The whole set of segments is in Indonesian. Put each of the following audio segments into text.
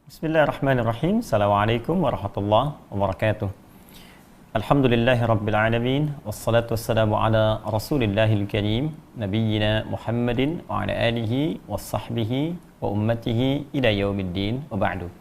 Bismillahirrahmanirrahim. Assalamualaikum warahmatullahi wabarakatuh. Alhamdulillahi rabbil alamin. Wassalatu wassalamu ala rasulillahil karim nabiyyina Muhammadin wa ala alihi wa sahbihi wa ummatihi ila yaumiddin wa ba'du.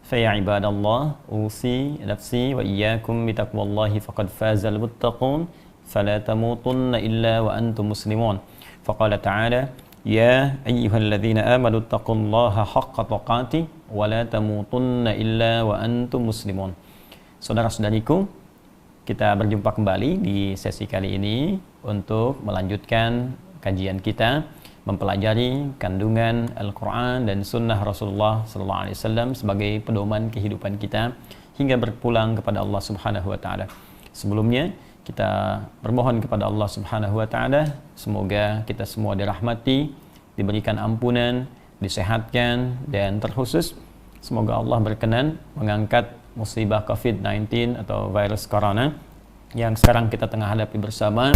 Faya ibadallah, usi nafsi wa iyyakum bitaqwallahi faqad fazal muttaqun fala tamutunna illa wa antum muslimun. Faqala ta'ala ya ayyuhalladzina amanu taqullaha haqqa tuqatih wa la tamutunna illa wa antum muslimun. Saudara-saudariku, kita berjumpa kembali di sesi kali ini untuk melanjutkan kajian kita mempelajari kandungan Al-Quran dan Sunnah Rasulullah SAW sebagai pedoman kehidupan kita hingga berpulang kepada Allah Subhanahu Wa Taala. Sebelumnya kita bermohon kepada Allah Subhanahu Wa Taala semoga kita semua dirahmati, diberikan ampunan, disehatkan, dan terkhusus semoga Allah berkenan mengangkat musibah COVID-19 atau virus corona yang sekarang kita tengah hadapi bersama.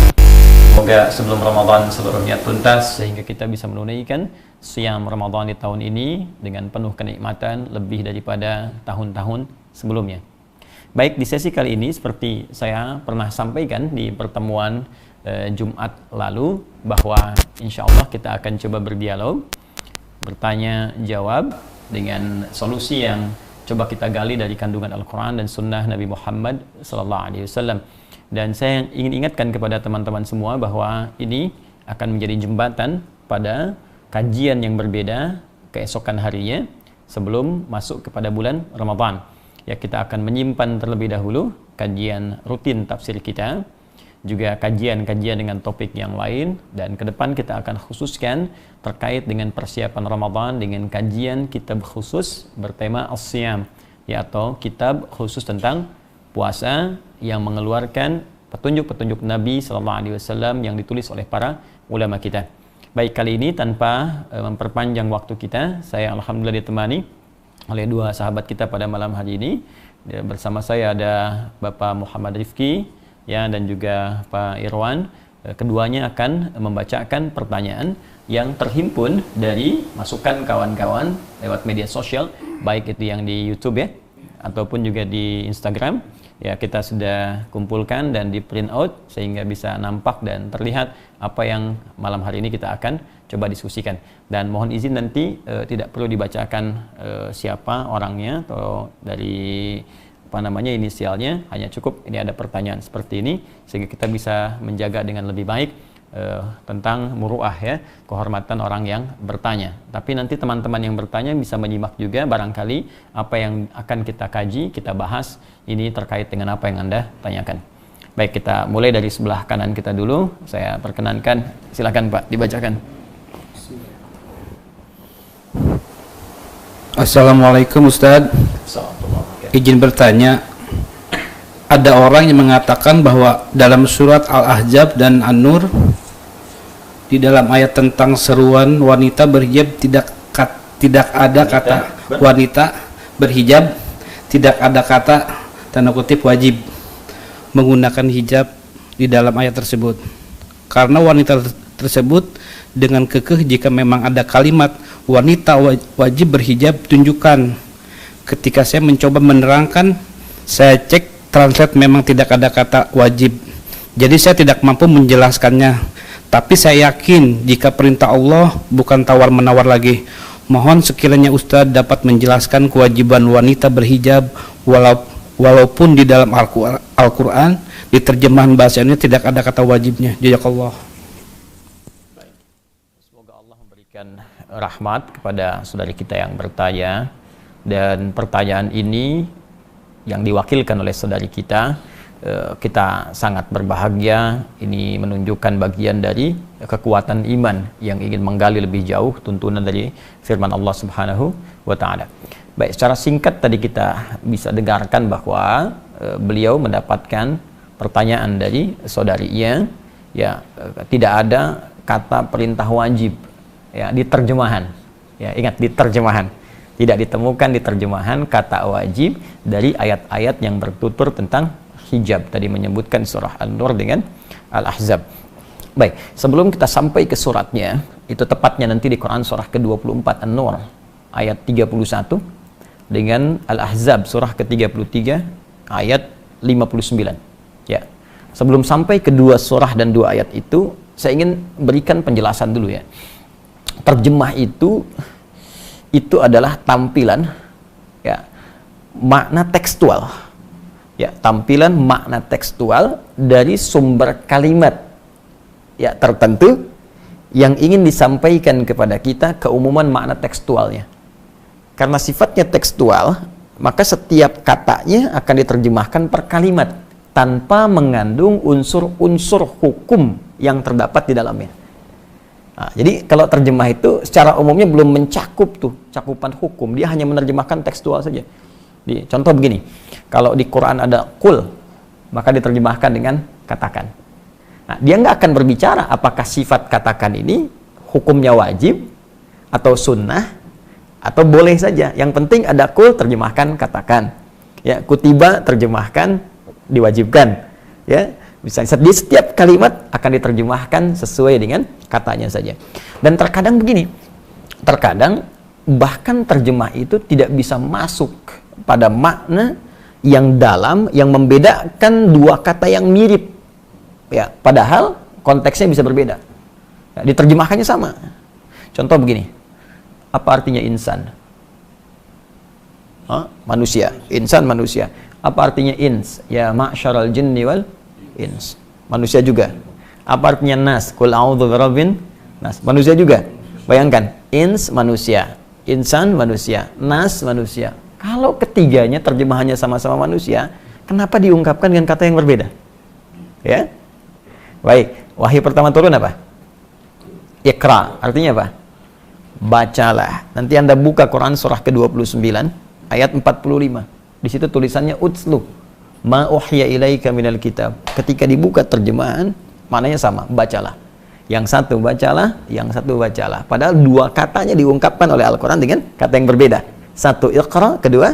Semoga sebelum Ramadan seluruhnya tuntas sehingga kita bisa menunaikan siam Ramadan di tahun ini dengan penuh kenikmatan lebih daripada tahun-tahun sebelumnya. Baik, di sesi kali ini seperti saya pernah sampaikan di pertemuan Jumat lalu bahwa insya Allah kita akan coba berdialog, bertanya jawab dengan solusi yang coba kita gali dari kandungan Al-Quran dan Sunnah Nabi Muhammad SAW. Dan saya ingin ingatkan kepada teman-teman semua bahwa ini akan menjadi jembatan pada kajian yang berbeda keesokan harinya sebelum masuk kepada bulan Ramadan. Ya, kita akan menyimpan terlebih dahulu kajian rutin tafsir kita, juga kajian-kajian dengan topik yang lain, dan ke depan kita akan khususkan terkait dengan persiapan Ramadan dengan kajian kitab khusus bertema As-Siyam, ya, atau kitab khusus tentang puasa yang mengeluarkan petunjuk-petunjuk Nabi SAW yang ditulis oleh para ulama kita. Baik, kali ini tanpa memperpanjang waktu kita, saya alhamdulillah ditemani oleh dua sahabat kita pada malam hari ini. Bersama saya ada Bapak Muhammad Rifki, ya, dan juga Pak Irwan. Keduanya akan membacakan pertanyaan yang terhimpun dari masukan kawan-kawan lewat media sosial, baik itu yang di YouTube ya, ataupun juga di Instagram. Ya, kita sudah kumpulkan dan di print out sehingga bisa nampak dan terlihat apa yang malam hari ini kita akan coba diskusikan. Dan mohon izin nanti tidak perlu dibacakan siapa orangnya atau dari inisialnya, hanya cukup ini ada pertanyaan seperti ini sehingga kita bisa menjaga dengan lebih baik tentang muruah, ya, kehormatan orang yang bertanya. Tapi nanti teman-teman yang bertanya bisa menyimak juga barangkali apa yang akan kita kaji, kita bahas ini terkait dengan apa yang Anda tanyakan. Baik, kita mulai dari sebelah kanan kita dulu. Saya perkenankan, silakan Pak, dibacakan. Assalamualaikum Ustadz. Izin bertanya, ada orang yang mengatakan bahwa dalam surat Al-Ahzab dan An-Nur di dalam ayat tentang seruan wanita berhijab tidak ada kata wanita berhijab, tidak ada kata tanda kutip wajib menggunakan hijab di dalam ayat tersebut. Karena wanita tersebut dengan kekeh jika memang ada kalimat wanita wajib berhijab tunjukkan. Ketika saya mencoba menerangkan, saya cek translate memang tidak ada kata wajib. Jadi saya tidak mampu menjelaskannya. Tapi saya yakin jika perintah Allah bukan tawar-menawar lagi. Mohon sekiranya Ustadz dapat menjelaskan kewajiban wanita berhijab walaupun di dalam Al-Quran di terjemahan bahasanya tidak ada kata wajibnya. Jazakallah. Semoga Allah memberikan rahmat kepada saudari kita yang bertanya, dan pertanyaan ini yang diwakilkan oleh saudari kita sangat berbahagia. Ini menunjukkan bagian dari kekuatan iman yang ingin menggali lebih jauh tuntunan dari firman Allah Subhanahu wa Ta'ala. Baik, secara singkat tadi kita bisa dengarkan bahwa beliau mendapatkan pertanyaan dari saudarinya, ya, tidak ada kata perintah wajib, ya, di terjemahan. Ya, ingat, di terjemahan. Tidak ditemukan di terjemahan kata wajib dari ayat-ayat yang bertutur tentang hijab. Tadi menyebutkan surah An-Nur dengan Al-Ahzab. Baik, sebelum kita sampai ke suratnya, itu tepatnya nanti di Quran surah ke-24 An-Nur ayat 31 dengan Al-Ahzab surah ke-33 ayat 59. Ya. Sebelum sampai ke dua surah dan dua ayat itu, saya ingin berikan penjelasan dulu ya. Terjemah itu adalah tampilan ya, makna tekstual. Ya, tampilan makna tekstual dari sumber kalimat ya tertentu yang ingin disampaikan kepada kita, keumuman makna tekstualnya. Karena sifatnya tekstual, maka setiap katanya akan diterjemahkan per kalimat tanpa mengandung unsur-unsur hukum yang terdapat di dalamnya. Nah, jadi kalau terjemah itu secara umumnya belum mencakup tuh cakupan hukum, dia hanya menerjemahkan tekstual saja. Contoh begini, kalau di Quran ada qul, maka diterjemahkan dengan katakan. Nah, dia nggak akan berbicara apakah sifat katakan ini hukumnya wajib atau sunnah atau boleh saja. Yang penting ada qul, terjemahkan katakan. Ya, kutiba terjemahkan diwajibkan. Ya, misalnya di setiap kalimat akan diterjemahkan sesuai dengan katanya saja. Dan terkadang begini, terkadang bahkan terjemah itu tidak bisa masuk pada makna yang dalam yang membedakan dua kata yang mirip. Ya, padahal konteksnya bisa berbeda. Ya, diterjemahkannya sama. Contoh begini. Apa artinya insan? Manusia. Insan manusia. Apa artinya ins? Ya ma'syaral jinni wal ins. Manusia juga. Apa artinya nas? Qul a'udzu birabbin nas. Manusia juga. Bayangkan, ins manusia, insan manusia, nas manusia. Kalau ketiganya terjemahannya sama-sama manusia, kenapa diungkapkan dengan kata yang berbeda? Ya. Baik, wahyu pertama turun apa? Iqra, artinya apa? Bacalah. Nanti Anda buka Quran surah ke-29 ayat 45. Di situ tulisannya utslu ma uhya ilaika minal kitab. Ketika dibuka terjemahan, maknanya sama, bacalah. Yang satu bacalah, yang satu bacalah. Padahal dua katanya diungkapkan oleh Al-Quran dengan kata yang berbeda. Satu iqra, kedua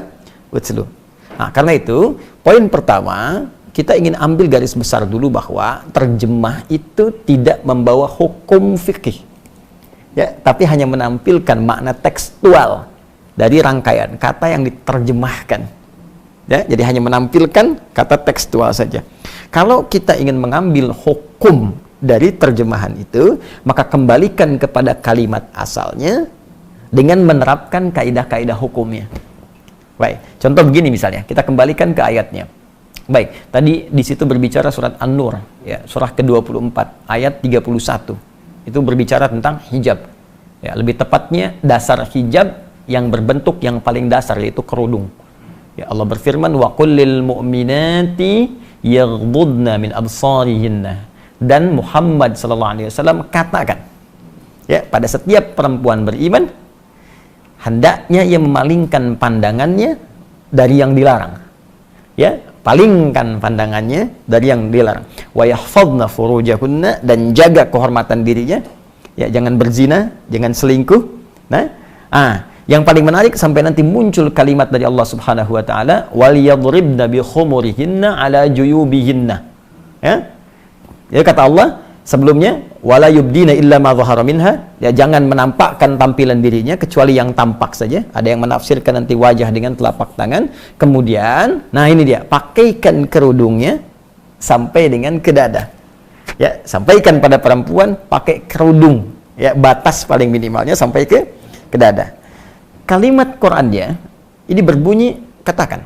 utslu. Nah, karena itu, poin pertama, kita ingin ambil garis besar dulu bahwa terjemah itu tidak membawa hukum fikih. Ya, tapi hanya menampilkan makna tekstual dari rangkaian kata yang diterjemahkan. Ya, jadi hanya menampilkan kata tekstual saja. Kalau kita ingin mengambil hukum dari terjemahan itu, maka kembalikan kepada kalimat asalnya dengan menerapkan kaidah-kaidah hukumnya. Baik, contoh begini misalnya, kita kembalikan ke ayatnya. Baik, tadi di situ berbicara surat An-Nur, ya, surah ke-24 ayat 31. Itu berbicara tentang hijab. Ya, lebih tepatnya dasar hijab yang berbentuk yang paling dasar, yaitu kerudung. Ya, Allah berfirman, wa qul lil mu'minati yaghdudna min absarihinna. Dan Muhammad sallallahu alaihi wasallam katakan, ya, pada setiap perempuan beriman hendaknya ia memalingkan pandangannya dari yang dilarang. Ya, palingkan pandangannya dari yang dilarang. Wa yahfadna furujahunna, dan jaga kehormatan dirinya. Ya, jangan berzina, jangan selingkuh. Yang paling menarik sampai nanti muncul kalimat dari Allah Subhanahu wa taala, wal yadribna bi khumurihinna ala juyubihinna. Ya. Ya, kata Allah sebelumnya, wala yubdina illa ma dhahara minha. Ya, jangan menampakkan tampilan dirinya kecuali yang tampak saja. Ada yang menafsirkan nanti wajah dengan telapak tangan. Kemudian, nah ini dia, pakaikan kerudungnya sampai dengan ke dada. Ya, sampaikan pada perempuan pakai kerudung. Ya, batas paling minimalnya sampai ke dada. Kalimat Qur'annya ini berbunyi katakan,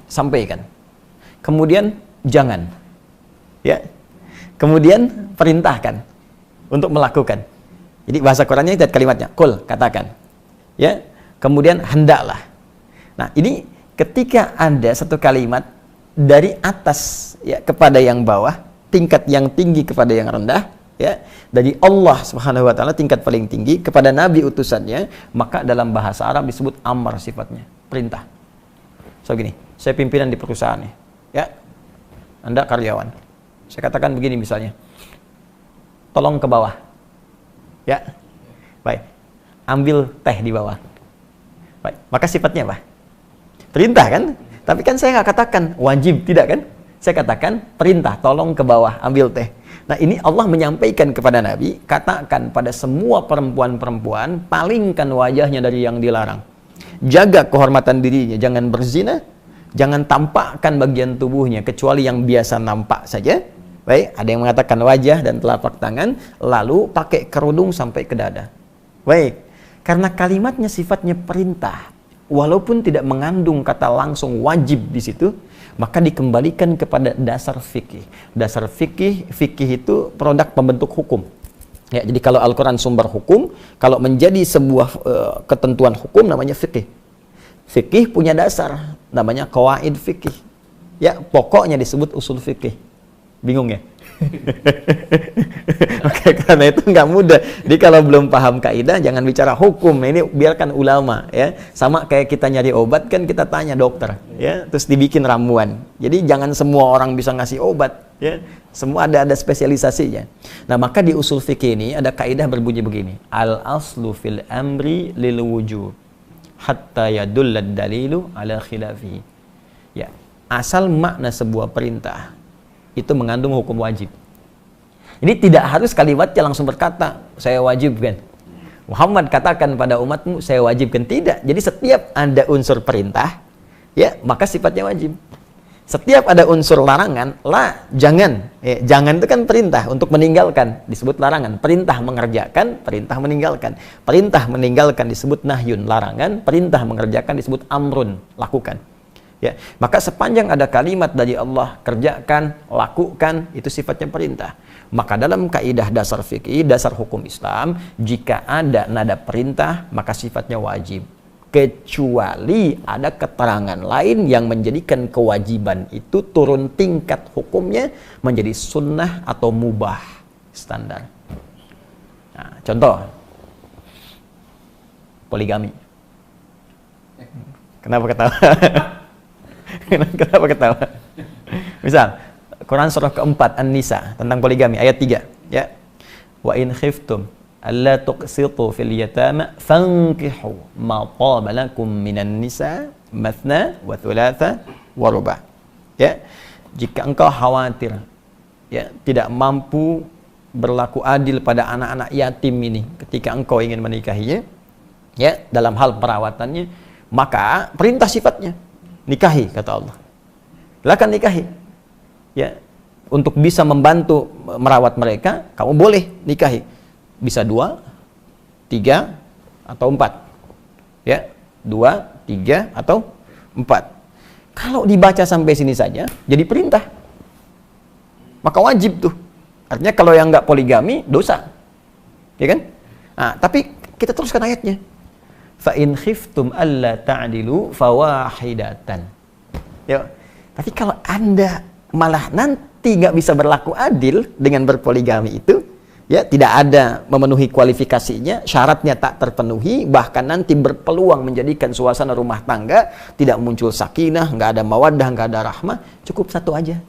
sampaikan. Kemudian jangan. Ya. Kemudian perintahkan untuk melakukan. Jadi bahasa Qur'annya itu kalimatnya, qul, katakan. Ya. Kemudian hendaklah. Nah, ini ketika ada satu kalimat dari atas ya kepada yang bawah, tingkat yang tinggi kepada yang rendah, ya, dari Allah Subhanahu wa taala tingkat paling tinggi kepada nabi utusannya, maka dalam bahasa Arab disebut amr sifatnya, perintah. So gini, saya pimpinan di perusahaan nih, ya. Anda karyawan. Saya katakan begini misalnya. Tolong ke bawah. Ya. Baik. Ambil teh di bawah. Baik. Maka sifatnya apa? Perintah kan? Tapi kan saya nggak katakan wajib, tidak kan? Saya katakan perintah, tolong ke bawah, ambil teh. Nah, ini Allah menyampaikan kepada Nabi, katakan pada semua perempuan-perempuan, palingkan wajahnya dari yang dilarang. jaga kehormatan dirinya, jangan berzina, jangan tampakkan bagian tubuhnya kecuali yang biasa nampak saja. Baik, ada yang mengatakan wajah dan telapak tangan, lalu pakai kerudung sampai ke dada. Baik, karena kalimatnya sifatnya perintah, walaupun tidak mengandung kata langsung wajib di situ, maka dikembalikan kepada dasar fikih. Dasar fikih itu produk pembentuk hukum. Ya, jadi kalau Al-Quran sumber hukum, kalau menjadi sebuah ketentuan hukum namanya fikih. Fikih punya dasar, namanya qawaid fikih. Ya, pokoknya disebut usul fikih. Bingung ya? Oke, karena itu nggak mudah. Jadi kalau belum paham kaidah, jangan bicara hukum. Ini biarkan ulama, ya. Sama kayak kita nyari obat kan kita tanya dokter, ya. Terus dibikin ramuan. Jadi jangan semua orang bisa ngasih obat, ya. Semua ada spesialisasinya. Nah, maka di usul fikih ini ada kaidah berbunyi begini: al aslu fil amri lil wujub hatta yadullad dalilu ala khilafi. Ya, asal makna sebuah perintah itu mengandung hukum wajib. Jadi tidak harus kalimatnya langsung berkata, saya wajibkan. Muhammad katakan pada umatmu, saya wajibkan. Tidak. Jadi setiap ada unsur perintah, ya, maka sifatnya wajib. Setiap ada unsur larangan, jangan. Ya, jangan itu kan perintah untuk meninggalkan, disebut larangan. Perintah mengerjakan, perintah meninggalkan. Perintah meninggalkan disebut nahyun, larangan. Perintah mengerjakan disebut amrun, lakukan. Ya, maka sepanjang ada kalimat dari Allah, kerjakan, lakukan, itu sifatnya perintah. Maka dalam kaidah dasar fikih, dasar hukum Islam, jika ada nada perintah, maka sifatnya wajib. Kecuali ada keterangan lain yang menjadikan kewajiban itu turun tingkat hukumnya menjadi sunnah atau mubah standar. Nah, contoh, poligami. Kenapa ketawa? Kenapa ketawa? Misal, Quran surah keempat An-Nisa tentang poligami ayat 3, ya. Wa in khiftum alla tuqsitu fil yatama fankihu ma taba lakum minan nisa mathna wa thulatha wa ruba'. Ya. Jika engkau khawatir, ya, tidak mampu berlaku adil pada anak-anak yatim ini ketika engkau ingin menikahinya, ya, dalam hal perawatannya, maka perintah sifatnya nikahi, kata Allah. Silakan nikahi. Ya, untuk bisa membantu merawat mereka, kamu boleh nikahi. Bisa 2, 3, atau 4. Ya, 2, 3, atau 4. Kalau dibaca sampai sini saja, jadi perintah. Maka wajib tuh. Artinya kalau yang nggak poligami, dosa. Ya kan? Nah, tapi kita teruskan ayatnya. Fa in khiftum alla ta'dilu fawahidatan. Ya. Tapi kalau Anda malah nanti nggak bisa berlaku adil dengan berpoligami itu, ya, tidak ada memenuhi kualifikasinya, syaratnya tak terpenuhi, bahkan nanti berpeluang menjadikan suasana rumah tangga tidak muncul sakinah, nggak ada mawaddah, nggak ada rahmah, cukup satu aja.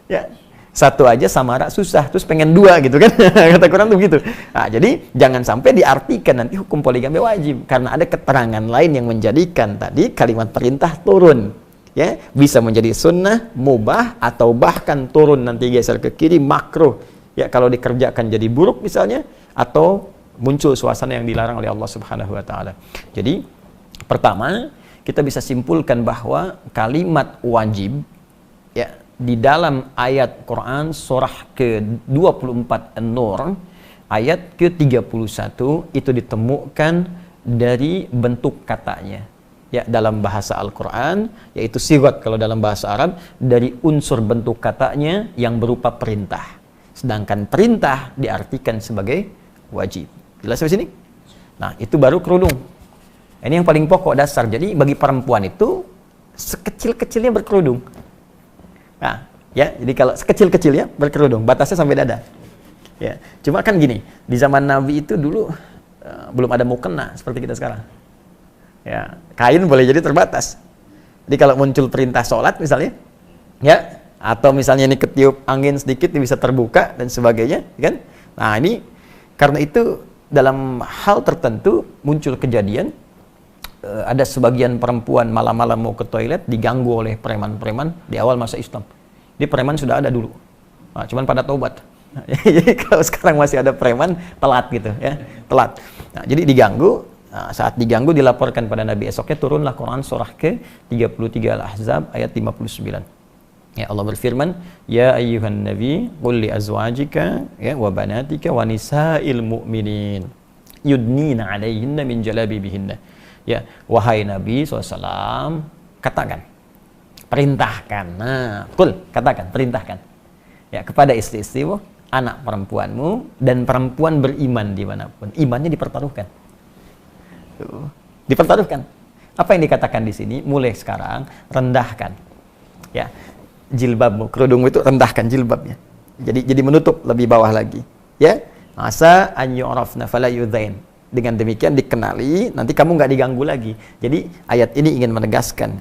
Ya. Satu aja samara susah, terus pengen 2 gitu kan. Kata Quran tuh begitu. Nah, jadi jangan sampai diartikan nanti hukum poligami wajib, karena ada keterangan lain yang menjadikan tadi kalimat perintah turun. Ya, bisa menjadi sunnah, mubah, atau bahkan turun nanti geser ke kiri, makruh. Ya, kalau dikerjakan jadi buruk misalnya, atau muncul suasana yang dilarang oleh Allah Subhanahu wa taala. Jadi, pertama, kita bisa simpulkan bahwa kalimat wajib, ya, di dalam ayat Quran surah ke-24 An-Nur ayat ke-31 itu ditemukan dari bentuk katanya, ya, dalam bahasa Al-Quran, yaitu sigat kalau dalam bahasa Arab, dari unsur bentuk katanya yang berupa perintah, sedangkan perintah diartikan sebagai wajib. Jelas sampai sini? Nah, itu baru kerudung. Ini yang paling pokok dasar. Jadi bagi perempuan itu sekecil-kecilnya berkerudung. Nah, ya, jadi kalau sekecil-kecilnya berkerudung, batasnya sampai dada. Ya, cuma kan gini, di zaman Nabi itu dulu belum ada mukena seperti kita sekarang. Ya, kain boleh jadi terbatas. Jadi kalau muncul perintah sholat misalnya, ya, atau misalnya ini ketiup angin sedikit ini bisa terbuka dan sebagainya, kan? Nah, ini karena itu dalam hal tertentu muncul kejadian ada sebagian perempuan malam-malam mau ke toilet diganggu oleh preman-preman di awal masa Islam. Di preman sudah ada dulu, nah, cuman pada taubat. Jadi kalau sekarang masih ada preman, telat gitu, ya, telat. Nah, jadi diganggu, saat diganggu dilaporkan pada Nabi, esoknya turunlah Quran surah ke-33 Al-Ahzab ayat 59. Ya, Allah berfirman, ya ayyuhan nabi qul li azwajika ya wa banatika wa nisa'il mu'minin yudnina 'alaihinna min jalabibihinna. Ya, wahai Nabi SAW, katakan, perintahkan. Nah, katakan, perintahkan. Ya, kepada istri-istrimu, anak perempuanmu dan perempuan beriman dimanapun. Imannya dipertaruhkan. Dipertaruhkan. Apa yang dikatakan di sini? Mulai sekarang rendahkan. Ya, jilbabmu, kerudungmu itu rendahkan jilbabnya. Jadi menutup lebih bawah lagi. Ya, asa an yu'rafna fala yudzain. Dengan demikian dikenali, nanti kamu nggak diganggu lagi. Jadi ayat ini ingin menegaskan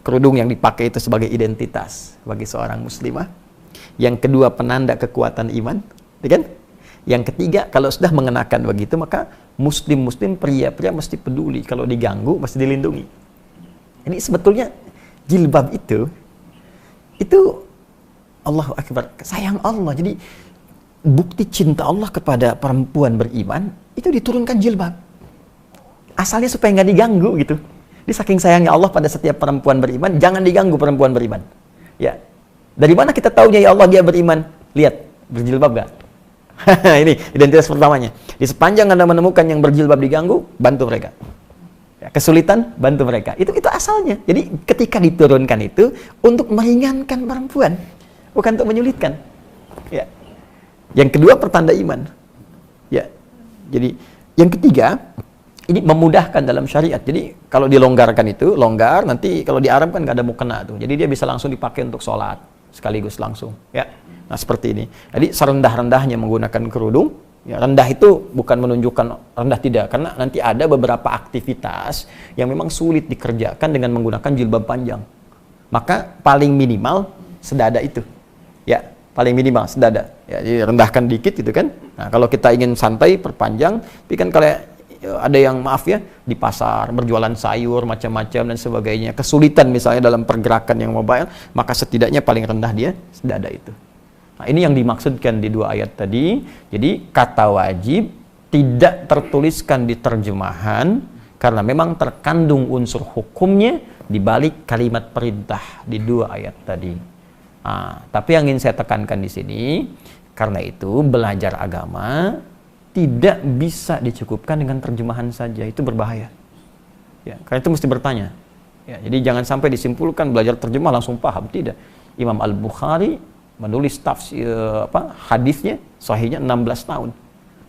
kerudung yang dipakai itu sebagai identitas bagi seorang muslimah. Yang kedua, penanda kekuatan iman, kan? Yang ketiga, kalau sudah mengenakan begitu, maka muslim pria-pria mesti peduli, kalau diganggu mesti dilindungi. Ini sebetulnya jilbab itu Allahu Akbar, sayang Allah. Jadi bukti cinta Allah kepada perempuan beriman itu diturunkan jilbab. Asalnya supaya nggak diganggu gitu. Jadi saking sayangnya Allah pada setiap perempuan beriman, jangan diganggu perempuan beriman. Ya. Dari mana kita tahunya ya Allah dia beriman? Lihat, berjilbab gak? Ini identitas pertamanya. Di sepanjang Anda menemukan yang berjilbab diganggu, bantu mereka. Ya, kesulitan, bantu mereka. Itu asalnya. Jadi ketika diturunkan itu untuk meringankan perempuan, bukan untuk menyulitkan. Ya. Yang kedua, pertanda iman. Ya. Jadi yang ketiga, ini memudahkan dalam syariat. Jadi kalau dilonggarkan itu, longgar, nanti kalau di Arab kan nggak ada mukena tuh. Jadi dia bisa langsung dipakai untuk sholat sekaligus langsung. Ya. Nah seperti ini. Jadi serendah-rendahnya menggunakan kerudung. Ya, rendah itu bukan menunjukkan rendah, tidak, karena nanti ada beberapa aktivitas yang memang sulit dikerjakan dengan menggunakan jilbab panjang. Maka paling minimal sedada itu. Ya, paling minimal sedada. Ya, jadi rendahkan dikit gitu kan. Nah, kalau kita ingin santai perpanjang, tapi kan kalau ada yang maaf ya di pasar berjualan sayur macam-macam dan sebagainya, kesulitan misalnya dalam pergerakan yang mobile, maka setidaknya paling rendah dia sedada itu. Nah, ini yang dimaksudkan di dua ayat tadi. Jadi kata wajib tidak tertuliskan di terjemahan karena memang terkandung unsur hukumnya di balik kalimat perintah di dua ayat tadi. Nah, tapi yang ingin saya tekankan di sini, karena itu belajar agama tidak bisa dicukupkan dengan terjemahan saja, itu berbahaya. Ya, karena itu mesti bertanya. Ya, jadi jangan sampai disimpulkan belajar terjemah langsung paham, tidak. Imam Al-Bukhari menulis tafsir hadisnya sahihnya 16 tahun.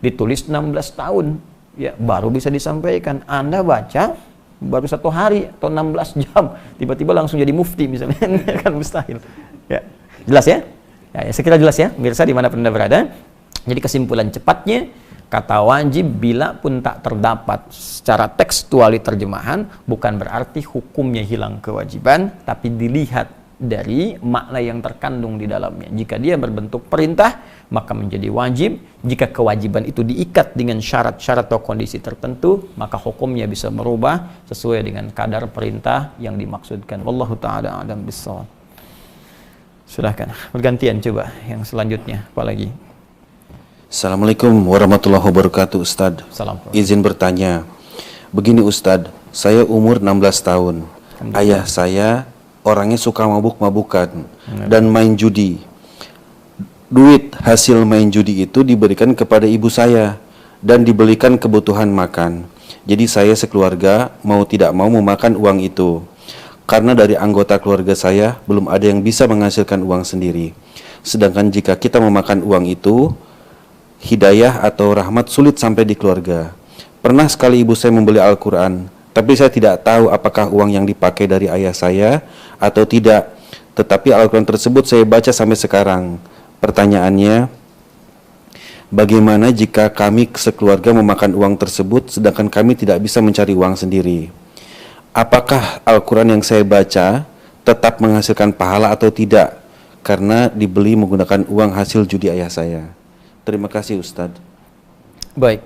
Ditulis 16 tahun, ya baru bisa disampaikan. Anda baca baru 1 hari atau 16 jam, tiba-tiba langsung jadi mufti misalnya, kan mustahil. Ya, jelas ya? Ya, saya kira jelas ya, pemirsa dimanapun Anda berada. Jadi kesimpulan cepatnya, kata wajib bila pun tak terdapat secara tekstual di terjemahan, bukan berarti hukumnya hilang kewajiban, tapi dilihat dari makna yang terkandung di dalamnya. Jika dia berbentuk perintah, maka menjadi wajib. Jika kewajiban itu diikat dengan syarat-syarat atau kondisi tertentu, maka hukumnya bisa berubah sesuai dengan kadar perintah yang dimaksudkan. Wallahu ta'ala a'lam bissawab. Silahkan, bergantian coba yang selanjutnya, apalagi. Assalamualaikum warahmatullahi wabarakatuh, Ustadz. Salam. Izin bertanya. Begini Ustadz, saya umur 16 tahun. Ayah saya orangnya suka mabuk-mabukan dan main judi. Duit hasil main judi itu diberikan kepada ibu saya dan dibelikan kebutuhan makan. Jadi saya sekeluarga mau tidak mau memakan uang itu. Karena dari anggota keluarga saya belum ada yang bisa menghasilkan uang sendiri. Sedangkan jika kita memakan uang itu, hidayah atau rahmat sulit sampai di keluarga. Pernah sekali ibu saya membeli Al-Quran, tapi saya tidak tahu apakah uang yang dipakai dari ayah saya atau tidak. Tetapi Al-Quran tersebut saya baca sampai sekarang. Pertanyaannya, bagaimana jika kami sekeluarga memakan uang tersebut sedangkan kami tidak bisa mencari uang sendiri? Apakah Al-Quran yang saya baca tetap menghasilkan pahala atau tidak? Karena dibeli menggunakan uang hasil judi ayah saya. Terima kasih Ustadz. Baik.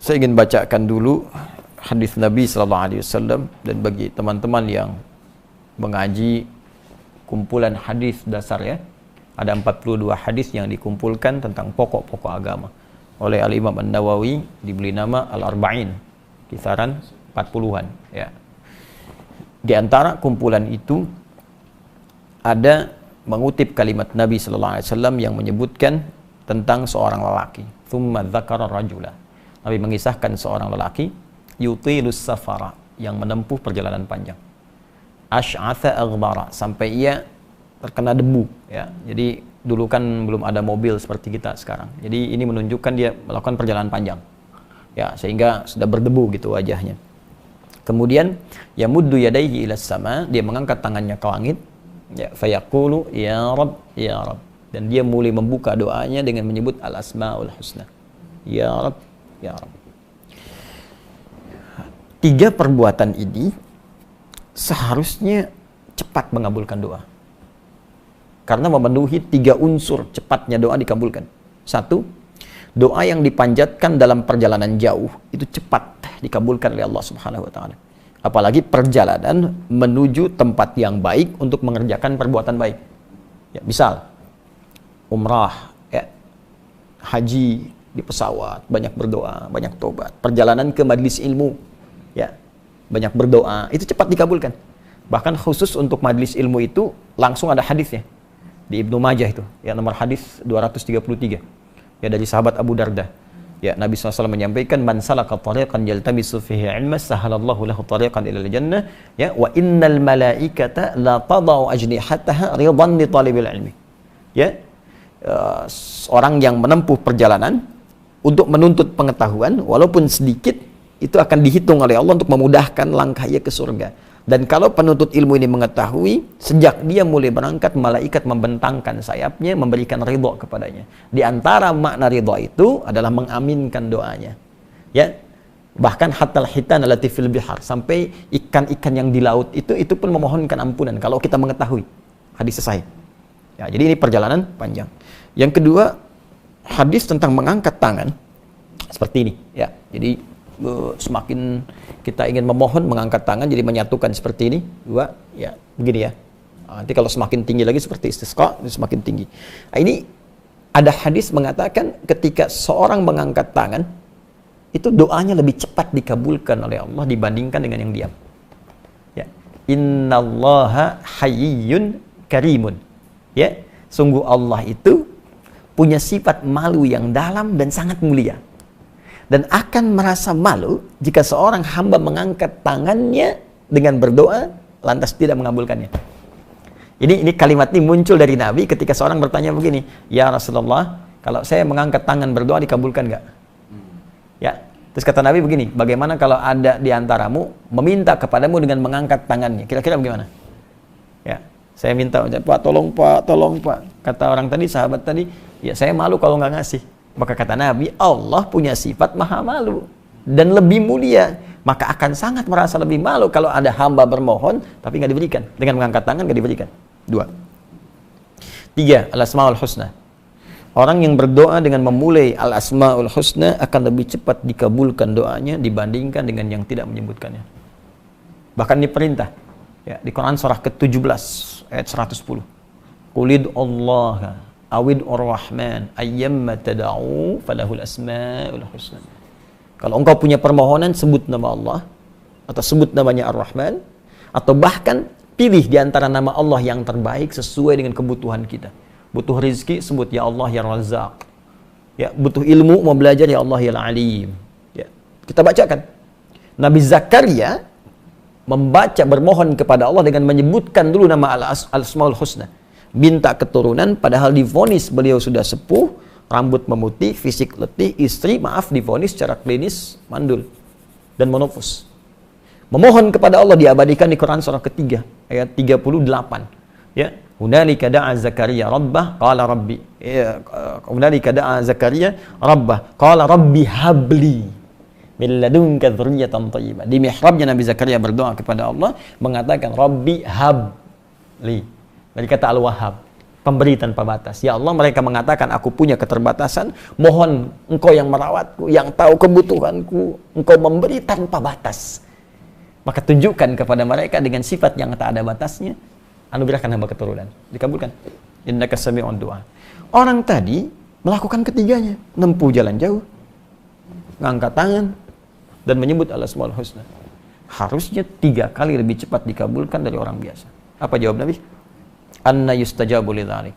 Saya ingin bacakan dulu hadis Nabi SAW, dan bagi teman-teman yang mengaji kumpulan hadis dasar ya, ada 42 hadis yang dikumpulkan tentang pokok-pokok agama. oleh Al-Imam An-Nawawi, diberi nama Al-Arba'in, kisaran 40-an ya. Di antara kumpulan itu ada mengutip kalimat Nabi sallallahu alaihi wasallam yang menyebutkan tentang seorang lelaki. Tsumma dzakara rajula. Nabi mengisahkan seorang lelaki yutilus safara, yang menempuh perjalanan panjang. Asy'atha aghbara, sampai ia terkena debu ya. Jadi dulu kan belum ada mobil seperti kita sekarang. Jadi ini menunjukkan dia melakukan perjalanan panjang. Ya, sehingga sudah berdebu gitu wajahnya. Kemudian yamuddu yadayhi ila sama, dia mengangkat tangannya ke langit. Ya, fayaqulu ya Rabb, ya Rabb. Dan dia mulai membuka doanya dengan menyebut al-asmaul husna. Ya Rabb, ya Rabb. 3 perbuatan ini seharusnya cepat mengabulkan doa. Karena memenuhi 3 unsur cepatnya doa dikabulkan. 1, doa yang dipanjatkan dalam perjalanan jauh itu cepat dikabulkan oleh Allah Subhanahu wa taala. Apalagi perjalanan menuju tempat yang baik untuk mengerjakan perbuatan baik. Ya, misal umrah, ya, haji di pesawat, banyak berdoa, banyak tobat. Perjalanan ke majelis ilmu, ya, banyak berdoa, itu cepat dikabulkan. Bahkan khusus untuk majelis ilmu itu langsung ada hadisnya di Ibnu Majah itu, ya, nomor hadis 233, ya, dari sahabat Abu Darda. Ya, Nabi SAW menyampaikan, man salaka tariqan yaltamisu fihi ilma sahalallahu lahu tariqan ilal jannah, ya, wa innal malaikata la tadau ajnihataha ridan li talibil ilmi. Ya, orang yang menempuh perjalanan untuk menuntut pengetahuan walaupun sedikit, itu akan dihitung oleh Allah untuk memudahkan langkahnya ke surga. Dan kalau penuntut ilmu ini mengetahui, sejak dia mulai berangkat, malaikat membentangkan sayapnya, memberikan ridho kepadanya. Di antara makna ridho itu adalah mengaminkan doanya. Ya, bahkan hatal hitan allati fil bihar, sampai ikan-ikan yang di laut itu pun memohonkan ampunan kalau kita mengetahui. Hadis sahih. Ya, jadi ini perjalanan panjang. Yang kedua, hadis tentang mengangkat tangan seperti ini. Ya, jadi semakin kita ingin memohon, mengangkat tangan, jadi menyatukan seperti ini, 2, ya, begini ya. Nanti kalau semakin tinggi lagi seperti istisqa, semakin tinggi. Nah, ini ada hadis mengatakan ketika seorang mengangkat tangan, itu doanya lebih cepat dikabulkan oleh Allah dibandingkan dengan yang diam. Ya, innallaha hayyun karimun. Ya, sungguh Allah itu punya sifat malu yang dalam dan sangat mulia. Dan akan merasa malu jika seorang hamba mengangkat tangannya dengan berdoa lantas tidak mengabulkannya. Ini kalimat ini muncul dari Nabi ketika seorang bertanya begini, ya Rasulullah, kalau saya mengangkat tangan berdoa dikabulkan nggak? Ya, terus kata Nabi begini, bagaimana kalau ada di antaramu meminta kepadamu dengan mengangkat tangannya? Kira-kira bagaimana? Ya, saya minta, Pak, tolong Pak. Kata orang tadi, sahabat tadi, ya saya malu kalau nggak ngasih. Maka kata Nabi, Allah punya sifat maha malu dan lebih mulia. Maka akan sangat merasa lebih malu kalau ada hamba bermohon tapi nggak diberikan. Dengan mengangkat tangan nggak diberikan. 2. 3. Al-asma'ul husna. Orang yang berdoa dengan memulai al-asma'ul husna akan lebih cepat dikabulkan doanya dibandingkan dengan yang tidak menyebutkannya. Bahkan ini perintah. Ya, di Quran surah ke-17 ayat 110. Qulid Allah awid ar-Rahman ayyamma tad'u falahul asmaul husna. Kalau engkau punya permohonan, sebut nama Allah atau sebut namanya Ar-Rahman, atau bahkan pilih di antara nama Allah yang terbaik sesuai dengan kebutuhan kita. Butuh rizki, sebut ya Allah ya Razzaq. Ya, butuh ilmu, mau belajar ya Allah ya Alim. Ya, kita bacakan. Nabi Zakaria membaca bermohon kepada Allah dengan menyebutkan dulu nama al-asmaul husna. Minta keturunan, padahal divonis beliau sudah sepuh, rambut memutih, fisik letih, istri divonis secara klinis mandul dan menopause. Memohon kepada Allah diabadikan di Quran surah ketiga ayat 38. Ya, hunalika da'a Zakaria rabbah qala rabbi. Ya, hunalika da'a Zakaria rabbah qala rabbi habli min ladunka dzurriyyatan thayyibah. Di mihrabnya Nabi Zakaria berdoa kepada Allah mengatakan rabbi habli. Dari kata Al-Wahhab, pemberi tanpa batas. Ya Allah, mereka mengatakan aku punya keterbatasan, mohon engkau yang merawatku, yang tahu kebutuhanku, engkau memberi tanpa batas. Maka tunjukkan kepada mereka dengan sifat yang tak ada batasnya, anugerahkan hamba keturunan. Dikabulkan. Innaka sami'ud du'a. Orang tadi melakukan ketiganya, menempuh jalan jauh, ngangkat tangan, dan menyebut al-asmaul husna. Harusnya 3 kali lebih cepat dikabulkan dari orang biasa. Apa jawab Nabi? Anna yustajabu lidzalik.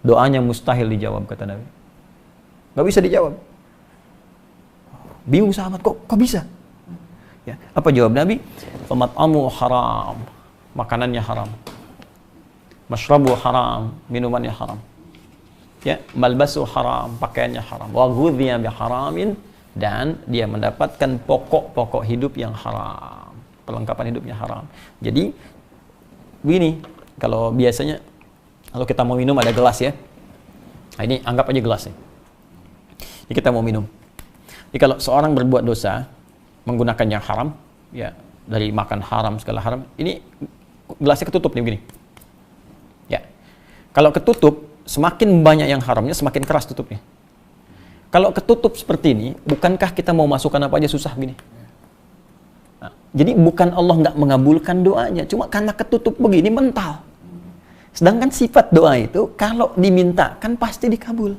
Doanya mustahil dijawab, kata Nabi. Gak bisa dijawab. Bingung sahabat, kok bisa? Ya, apa jawab Nabi? Famat'amu haram, makanannya haram. Mashrabu haram, minumannya haram. Ya, malbasu haram, pakaiannya haram. Wa ghudhiya biharamin, dan dia mendapatkan pokok-pokok hidup yang haram. Perlengkapan hidupnya haram. Jadi begini, kalau biasanya kalau kita mau minum ada gelas ya. Nah, ini anggap aja gelas nih. Jadi kita mau minum. Jadi kalau seorang berbuat dosa menggunakan yang haram, ya, dari makan haram segala haram, ini gelasnya ketutup nih begini. Ya. Kalau ketutup, semakin banyak yang haramnya, semakin keras tutupnya. Kalau ketutup seperti ini, bukankah kita mau masukkan apa aja susah gini? Nah, jadi bukan Allah nggak mengabulkan doanya, cuma karena ketutup begini mental. Sedangkan sifat doa itu, kalau dimintakan pasti dikabul.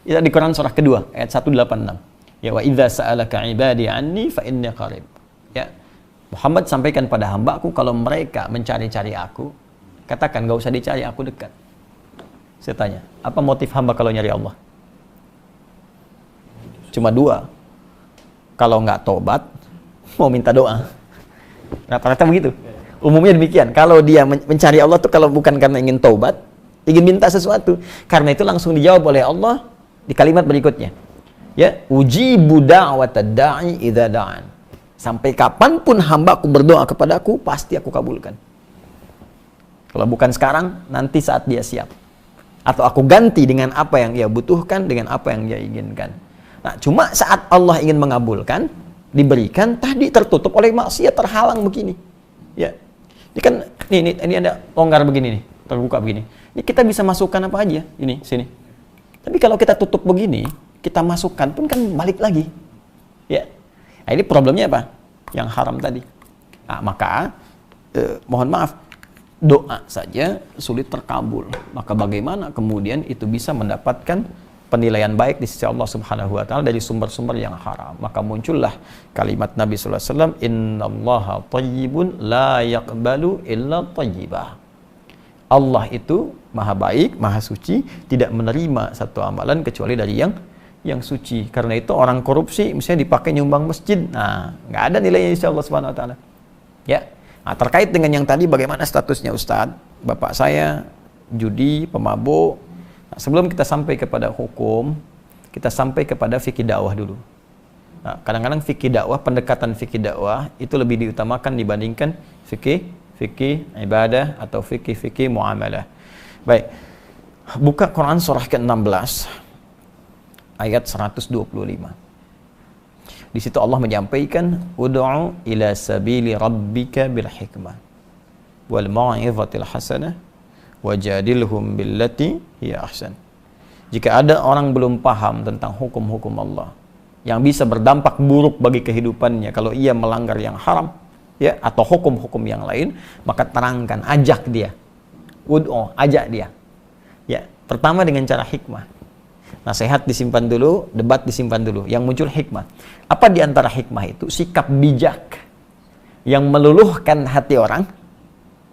Ya, di Quran surah kedua, ayat 186. Ya, wa idza sa'alaka ibadi anni fa inni qarib. Ya, Muhammad sampaikan pada hamba-Ku, kalau mereka mencari-cari aku, katakan nggak usah dicari, aku dekat. Saya tanya, apa motif hamba kalau nyari Allah? Cuma 2. Kalau nggak tobat, mau minta doa. Rata-rata begitu. Umumnya demikian. Kalau dia mencari Allah tuh kalau bukan karena ingin tobat, ingin minta sesuatu. Karena itu langsung dijawab oleh Allah di kalimat berikutnya. Ya, ujibu da'watad da'i idza da'an. Sampai kapanpun hamba-Ku berdoa kepadaku, pasti aku kabulkan. Kalau bukan sekarang, nanti saat dia siap. Atau aku ganti dengan apa yang dia butuhkan, dengan apa yang dia inginkan. Nah, cuma saat Allah ingin mengabulkan, diberikan, tadi tertutup oleh maksiat, terhalang begini. Ya. Ini kan, ini ada longgar begini nih, terbuka begini. Ini kita bisa masukkan apa aja, ini, sini. Tapi kalau kita tutup begini, kita masukkan pun kan balik lagi. Ya. Nah, ini problemnya apa? Yang haram tadi. Nah, maka, mohon maaf, doa saja sulit terkabul. Maka bagaimana kemudian itu bisa mendapatkan penilaian baik di sisi Allah Subhanahu wa taala dari sumber-sumber yang haram. Maka muncullah kalimat Nabi sallallahu alaihi wasallam, innallaha thayyibun la yaqbalu illa thayyibah. Allah itu maha baik, maha suci, tidak menerima satu amalan kecuali dari yang suci. Karena itu orang korupsi misalnya dipakai nyumbang masjid, nah nggak ada nilainya di sisi Allah Subhanahu wa taala. Ya. Nah, terkait dengan yang tadi bagaimana statusnya Ustadz? Bapak saya judi, pemabuk. Nah, sebelum kita sampai kepada hukum, kita sampai kepada fikih dakwah dulu. Nah, kadang-kadang fikih dakwah, pendekatan fikih dakwah itu lebih diutamakan dibandingkan fikih ibadah atau fikih muamalah. Baik. Buka Quran surah ke-16 ayat 125. Di situ Allah menyampaikan, ud'u ila sabili rabbika bil hikmah wal mau'izatil hasanah wajadilhum billati hiya ahsan. Jika ada orang belum paham tentang hukum-hukum Allah yang bisa berdampak buruk bagi kehidupannya kalau ia melanggar yang haram, ya, atau hukum-hukum yang lain, maka terangkan, ajak dia. Ud'u, ajak dia. Ya, pertama dengan cara hikmah. Nasihat disimpan dulu, debat disimpan dulu. Yang muncul hikmah. Apa di antara hikmah itu? Sikap bijak yang meluluhkan hati orang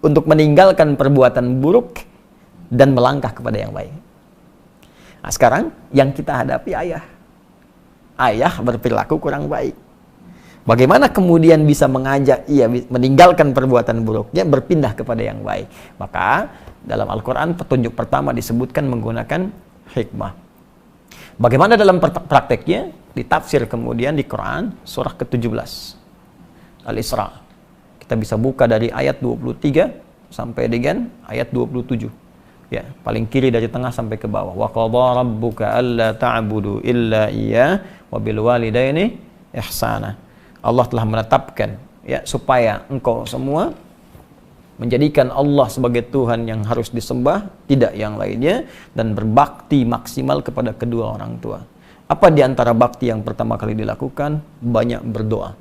untuk meninggalkan perbuatan buruk dan melangkah kepada yang baik. Nah, sekarang yang kita hadapi ayah. Ayah berperilaku kurang baik. Bagaimana kemudian bisa mengajak ia meninggalkan perbuatan buruknya, berpindah kepada yang baik? Maka dalam Al-Quran petunjuk pertama disebutkan menggunakan hikmah. Bagaimana dalam prakteknya? Ditafsir kemudian di Quran surah ke-17 Al-Isra. Kita bisa buka dari ayat 23 sampai dengan ayat 27. Ya, paling kiri dari tengah sampai ke bawah. Wa qadha rabbuka alla ta'budu illa iyyah wa bil walidaini ihsana. Allah telah menetapkan, ya, supaya engkau semua menjadikan Allah sebagai Tuhan yang harus disembah, tidak yang lainnya, dan berbakti maksimal kepada kedua orang tua. Apa di antara bakti yang pertama kali dilakukan? Banyak berdoa.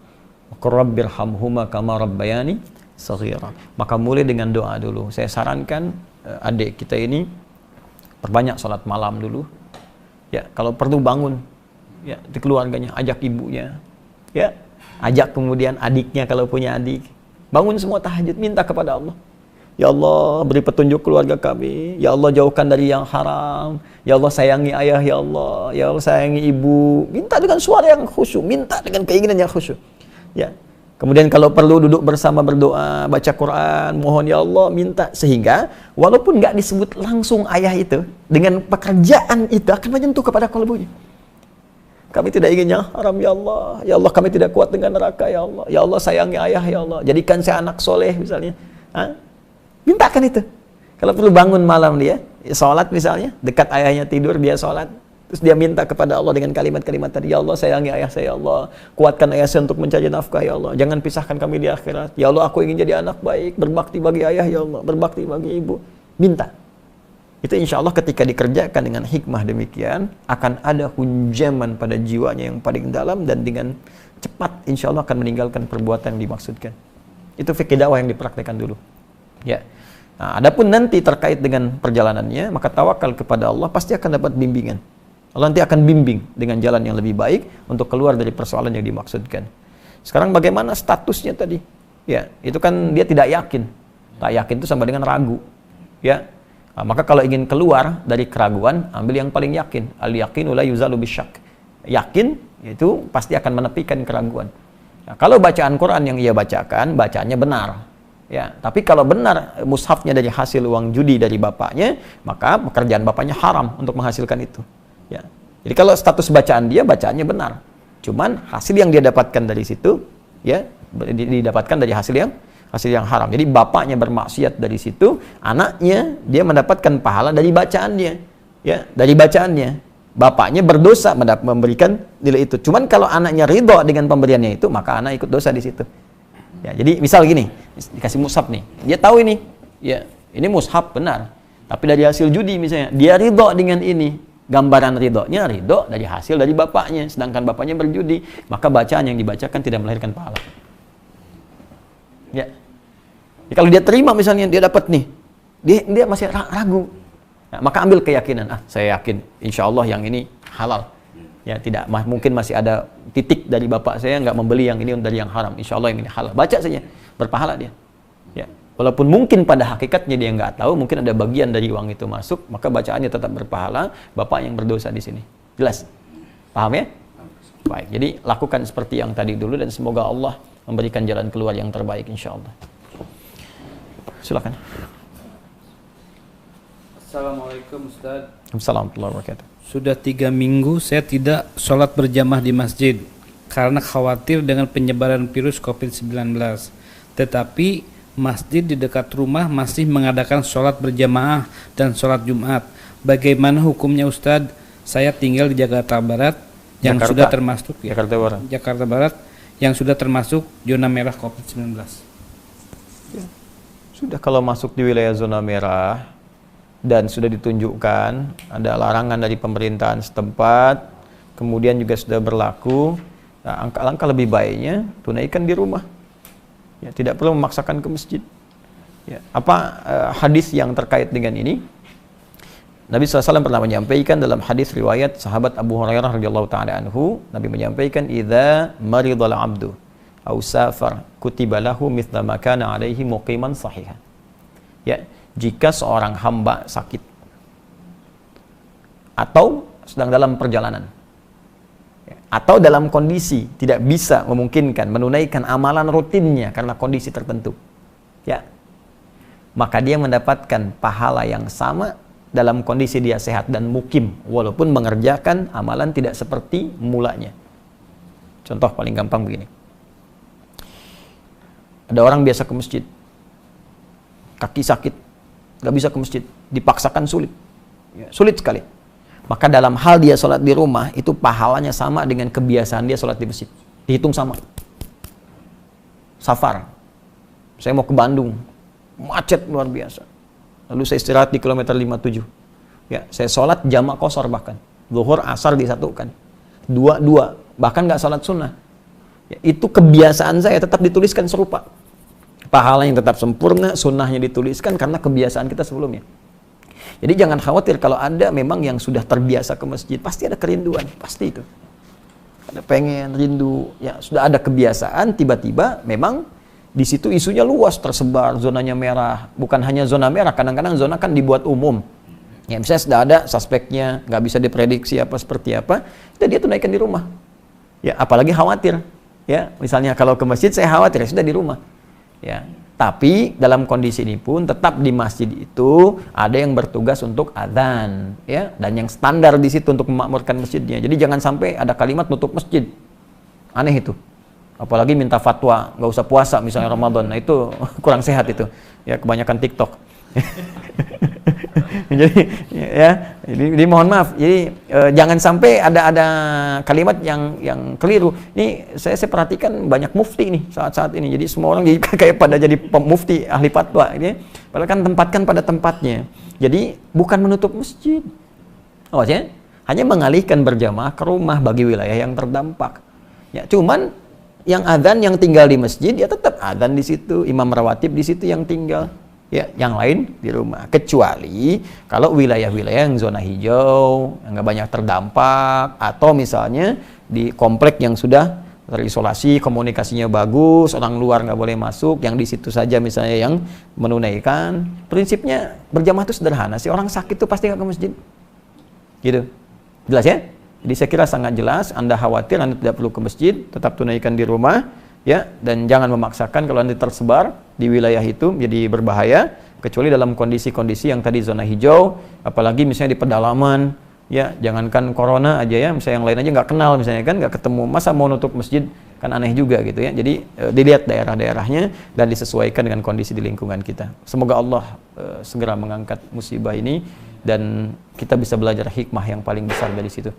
Rabbirhamhuma kama rabbayani shaghira. Maka mulai dengan doa dulu. Saya sarankan adik kita ini perbanyak sholat malam dulu. Ya, kalau perlu bangun, ya di keluarganya, ajak ibunya, ya, ajak kemudian adiknya kalau punya adik, bangun semua tahajud, minta kepada Allah. Ya Allah, beri petunjuk keluarga kami. Ya Allah, jauhkan dari yang haram. Ya Allah, sayangi ayah. Ya Allah, sayangi ibu. Minta dengan suara yang khusyuk, minta dengan keinginan yang khusyuk. Ya. Kemudian kalau perlu duduk bersama berdoa, baca Quran, mohon ya Allah, minta. Sehingga walaupun nggak disebut langsung ayah itu, dengan pekerjaan itu akan menyentuh kepada kalbunya. Kami tidak ingin yang haram, ya Allah. Ya Allah, kami tidak kuat dengan neraka, ya Allah. Ya Allah, sayangi ayah, ya Allah. Jadikan saya anak soleh misalnya. Mintakan itu. Kalau perlu bangun malam dia, sholat misalnya, dekat ayahnya tidur, dia sholat. Terus dia minta kepada Allah dengan kalimat-kalimat tadi. Ya Allah, sayangi ayah saya, ya Allah. Kuatkan ayah saya untuk mencari nafkah, ya Allah. Jangan pisahkan kami di akhirat. Ya Allah, aku ingin jadi anak baik, berbakti bagi ayah, ya Allah. Berbakti bagi ibu. Minta. Itu insya Allah ketika dikerjakan dengan hikmah demikian, akan ada hunjaman pada jiwanya yang paling dalam, dan dengan cepat insya Allah akan meninggalkan perbuatan yang dimaksudkan. Itu fikih dakwah yang dipraktekkan dulu. Ya. Nah, adapun nanti terkait dengan perjalanannya, maka tawakal kepada Allah, pasti akan dapat bimbingan. Allah nanti akan bimbing dengan jalan yang lebih baik untuk keluar dari persoalan yang dimaksudkan. Sekarang bagaimana statusnya tadi? Ya, itu kan dia tidak yakin. Tak yakin itu sama dengan ragu. Ya. Nah, maka kalau ingin keluar dari keraguan, ambil yang paling yakin. Al-yaqinu la yuzalu bisyak. Yakin itu pasti akan menepikan keraguan. Nah, kalau bacaan Quran yang ia bacakan, bacaannya benar. Ya, tapi kalau benar mushafnya dari hasil uang judi dari bapaknya, maka pekerjaan bapaknya haram untuk menghasilkan itu. Ya. Jadi kalau status bacaan dia, bacaannya benar. Cuman hasil yang dia dapatkan dari situ, ya, didapatkan dari hasil yang haram. Jadi bapaknya bermaksiat dari situ, anaknya dia mendapatkan pahala dari bacaannya. Ya, dari bacaannya. Bapaknya berdosa memberikan nilai itu. Cuman kalau anaknya ridho dengan pemberiannya itu, maka anak ikut dosa di situ. Ya, jadi misal gini, dikasih mushaf nih, dia tahu ini, ya ini mushaf benar, tapi dari hasil judi misalnya, dia ridho dengan ini, gambaran ridhonya ridho dari hasil dari bapaknya, sedangkan bapaknya berjudi, maka bacaan yang dibacakan tidak melahirkan pahala. Ya, jadi kalau dia terima misalnya, dia dapat nih, dia masih ragu, nah, maka ambil keyakinan, saya yakin, insya Allah yang ini halal. Ya, tidak mungkin masih ada titik dari bapak saya nggak membeli yang ini dari yang haram. Insya Allah yang ini halal. Baca saja, berpahala dia. Ya, walaupun mungkin pada hakikatnya dia nggak tahu, mungkin ada bagian dari uang itu masuk, maka bacaannya tetap berpahala. Bapak yang berdosa di sini. Jelas? Paham ya? Baik. Jadi lakukan seperti yang tadi dulu, dan semoga Allah memberikan jalan keluar yang terbaik. Insya Allah. Silakan. Assalamualaikum Ustaz. Assalamualaikum warahmatullahi wabarakatuh. Sudah 3 minggu saya tidak sholat berjamaah di masjid karena khawatir dengan penyebaran virus COVID-19. Tetapi masjid di dekat rumah masih mengadakan sholat berjamaah dan sholat Jumat. Bagaimana hukumnya Ustadz? Saya tinggal di Jakarta Barat yang sudah termasuk Jakarta Barat yang sudah termasuk zona merah COVID-19. Ya. Sudah kalau masuk di wilayah zona merah dan sudah ditunjukkan ada larangan dari pemerintahan setempat, kemudian juga sudah berlaku, nah, langkah lebih baiknya tunaikan di rumah. Ya, tidak perlu memaksakan ke masjid. Ya, hadis yang terkait dengan ini? Nabi SAW pernah menyampaikan dalam hadis riwayat sahabat Abu Hurairah radhiyallahu taala anhu, Nabi menyampaikan, "Idza maridal 'abdu aw safar kutiba lahu mithla ma kana 'alaihi muqiman sahihan." Ya, jika seorang hamba sakit atau sedang dalam perjalanan atau dalam kondisi tidak bisa memungkinkan menunaikan amalan rutinnya karena kondisi tertentu, ya, maka dia mendapatkan pahala yang sama dalam kondisi dia sehat dan mukim, walaupun mengerjakan amalan tidak seperti mulanya. Contoh paling gampang begini, ada orang biasa ke masjid, kaki sakit, nggak bisa ke masjid, dipaksakan sulit, ya, sulit sekali. Maka dalam hal dia sholat di rumah, itu pahalanya sama dengan kebiasaan dia sholat di masjid, dihitung sama. Safar, saya mau ke Bandung, macet luar biasa, lalu saya istirahat di kilometer 57, ya, saya sholat jamak qashar, bahkan zuhur asar disatukan, dua, bahkan nggak sholat sunnah, ya, itu kebiasaan saya tetap dituliskan serupa. Pahalanya tetap sempurna, sunnahnya dituliskan karena kebiasaan kita sebelumnya. Jadi jangan khawatir kalau Anda memang yang sudah terbiasa ke masjid, pasti ada kerinduan, pasti itu. Ada pengen, rindu, ya sudah ada kebiasaan, tiba-tiba memang di situ isunya luas, tersebar, zonanya merah. Bukan hanya zona merah, kadang-kadang zona kan dibuat umum. Ya, misalnya sudah ada suspeknya, nggak bisa diprediksi apa seperti apa, dia tunaikan di rumah. Ya, apalagi khawatir. Ya, misalnya kalau ke masjid saya khawatir, ya sudah di rumah. Ya, tapi dalam kondisi ini pun tetap di masjid itu ada yang bertugas untuk adzan, ya, dan yang standar di situ untuk memakmurkan masjidnya. Jadi jangan sampai ada kalimat nutup masjid. Aneh itu. Apalagi minta fatwa, nggak usah puasa misalnya Ramadan, nah itu kurang sehat itu, ya kebanyakan TikTok. jadi mohon maaf, jadi jangan sampai ada kalimat yang keliru. Ini saya perhatikan banyak mufti nih saat ini, jadi semua orang jadi kayak pada jadi mufti ahli fatwa, gitu. Padahal kan tempatkan pada tempatnya. Jadi bukan menutup masjid, ya, hanya mengalihkan berjamaah ke rumah bagi wilayah yang terdampak. Ya, cuman yang adzan yang tinggal di masjid ya tetap adzan di situ, imam rawatib di situ yang tinggal, ya yang lain di rumah. Kecuali kalau wilayah-wilayah yang zona hijau, yang nggak banyak terdampak, atau misalnya di komplek yang sudah terisolasi, komunikasinya bagus, orang luar nggak boleh masuk, yang di situ saja misalnya yang menunaikan. Prinsipnya berjamaah itu sederhana sih, orang sakit itu pasti nggak ke masjid, gitu, jelas ya? Jadi saya kira sangat jelas, Anda khawatir, Anda tidak perlu ke masjid, tetap tunaikan di rumah, ya, dan jangan memaksakan kalau Anda tersebar di wilayah itu jadi berbahaya, kecuali dalam kondisi-kondisi yang tadi zona hijau, apalagi misalnya di pedalaman, ya, jangankan corona aja ya, misalnya yang lain aja nggak kenal misalnya kan, nggak ketemu, masa mau nutup masjid, kan aneh juga gitu ya. Jadi dilihat daerah-daerahnya dan disesuaikan dengan kondisi di lingkungan kita. Semoga Allah segera mengangkat musibah ini dan kita bisa belajar hikmah yang paling besar dari situ.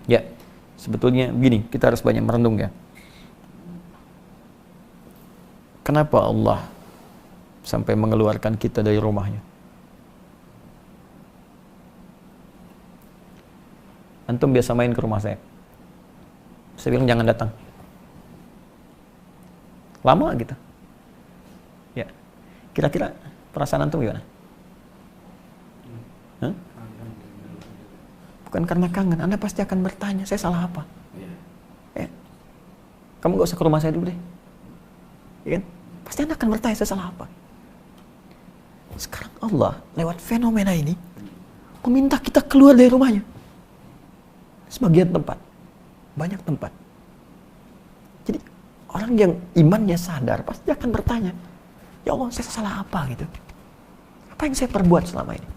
Ya, sebetulnya begini, kita harus banyak merenung ya. Kenapa Allah sampai mengeluarkan kita dari rumahnya? Antum biasa main ke rumah saya. Saya bilang jangan datang. Lama gitu. Ya. Kira-kira perasaan antum gimana? Hah? Bukan karena kangen, Anda pasti akan bertanya, saya salah apa? Ya. Kamu gak usah ke rumah saya dulu deh. Ya kan? Pasti Anda akan bertanya, saya salah apa? Sekarang Allah, lewat fenomena ini, meminta kita keluar dari rumahnya. Sebagian tempat. Banyak tempat. Jadi, orang yang imannya sadar, pasti akan bertanya, ya Allah, saya salah apa gitu? Apa yang saya perbuat selama ini?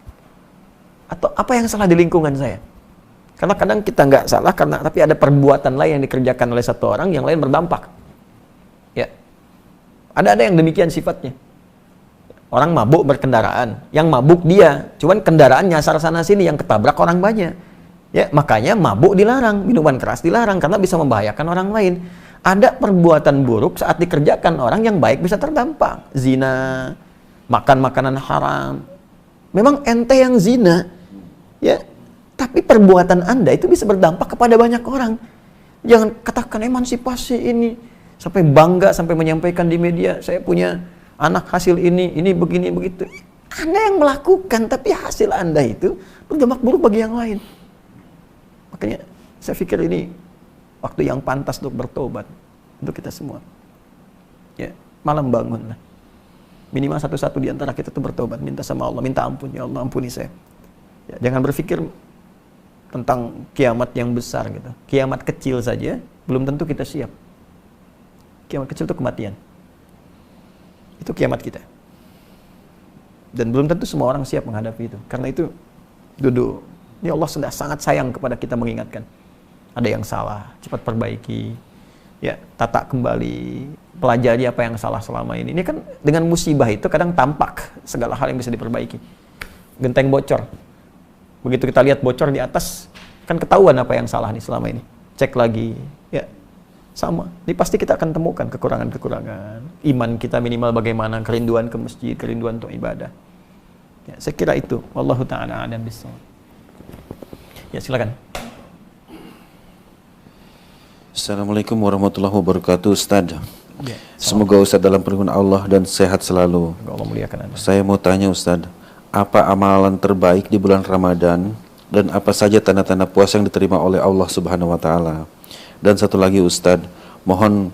Atau apa yang salah di lingkungan saya? Karena kadang kita nggak salah tapi ada perbuatan lain yang dikerjakan oleh satu orang yang lain berdampak. Ya, ada yang demikian sifatnya. Orang mabuk berkendaraan, yang mabuk dia, cuman kendaraan nyasar sana sini, yang ketabrak orang banyak. Ya, makanya mabuk dilarang, minuman keras dilarang karena bisa membahayakan orang lain. Ada perbuatan buruk saat dikerjakan orang yang baik bisa terdampak. Zina, makan makanan haram. Memang ente yang zina, ya. Tapi perbuatan Anda itu bisa berdampak kepada banyak orang. Jangan katakan emansipasi ini. Sampai bangga, sampai menyampaikan di media, saya punya anak hasil ini begini, begitu. Anda yang melakukan, tapi hasil Anda itu berdampak buruk bagi yang lain. Makanya saya pikir ini waktu yang pantas untuk bertobat. Untuk kita semua. Ya, malam bangunlah. Minimal satu-satu di antara kita itu bertobat. Minta sama Allah, minta ampun. Ya Allah, ampuni saya. Ya, jangan berpikir tentang kiamat yang besar gitu. Kiamat kecil saja belum tentu kita siap. Kiamat kecil itu kematian. Itu kiamat kita. Dan belum tentu semua orang siap menghadapi itu. Karena itu duduk. Ini Allah sudah sangat sayang kepada kita mengingatkan. Ada yang salah, cepat perbaiki. Ya, tata kembali, pelajari apa yang salah selama ini. Ini kan dengan musibah itu kadang tampak segala hal yang bisa diperbaiki. Genteng bocor. Begitu kita lihat bocor di atas, kan ketahuan apa yang salah nih selama ini. Cek lagi, ya sama. Ini pasti kita akan temukan kekurangan-kekurangan. Iman kita minimal bagaimana, kerinduan ke masjid, kerinduan untuk ibadah. Ya, saya kira itu. Wallahu ta'ala a'lam bishawab. Ya, silakan. Assalamualaikum warahmatullahi wabarakatuh, Ustaz. Ya, semoga Ustaz dalam perlindungan Allah dan sehat selalu. Allah muliakan Anda. Saya mau tanya Ustaz, apa amalan terbaik di bulan Ramadan dan apa saja tanda-tanda puasa yang diterima oleh Allah Subhanahu wa taala. Dan satu lagi Ustadz, mohon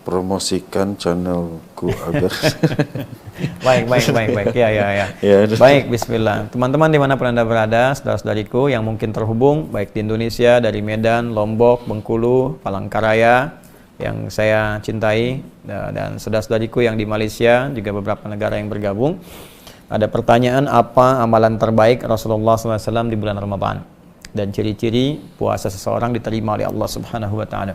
promosikan channelku agar baik. Ya. Baik, bismillah. Teman-teman dimanapun Anda berada, saudara-saudariku yang mungkin terhubung, baik di Indonesia, dari Medan, Lombok, Bengkulu, Palangkaraya, yang saya cintai, dan saudara-saudariku yang di Malaysia, juga beberapa negara yang bergabung. Ada pertanyaan, apa amalan terbaik Rasulullah SAW di bulan Ramadan? Dan ciri-ciri puasa seseorang diterima oleh Allah Subhanahu wa taala.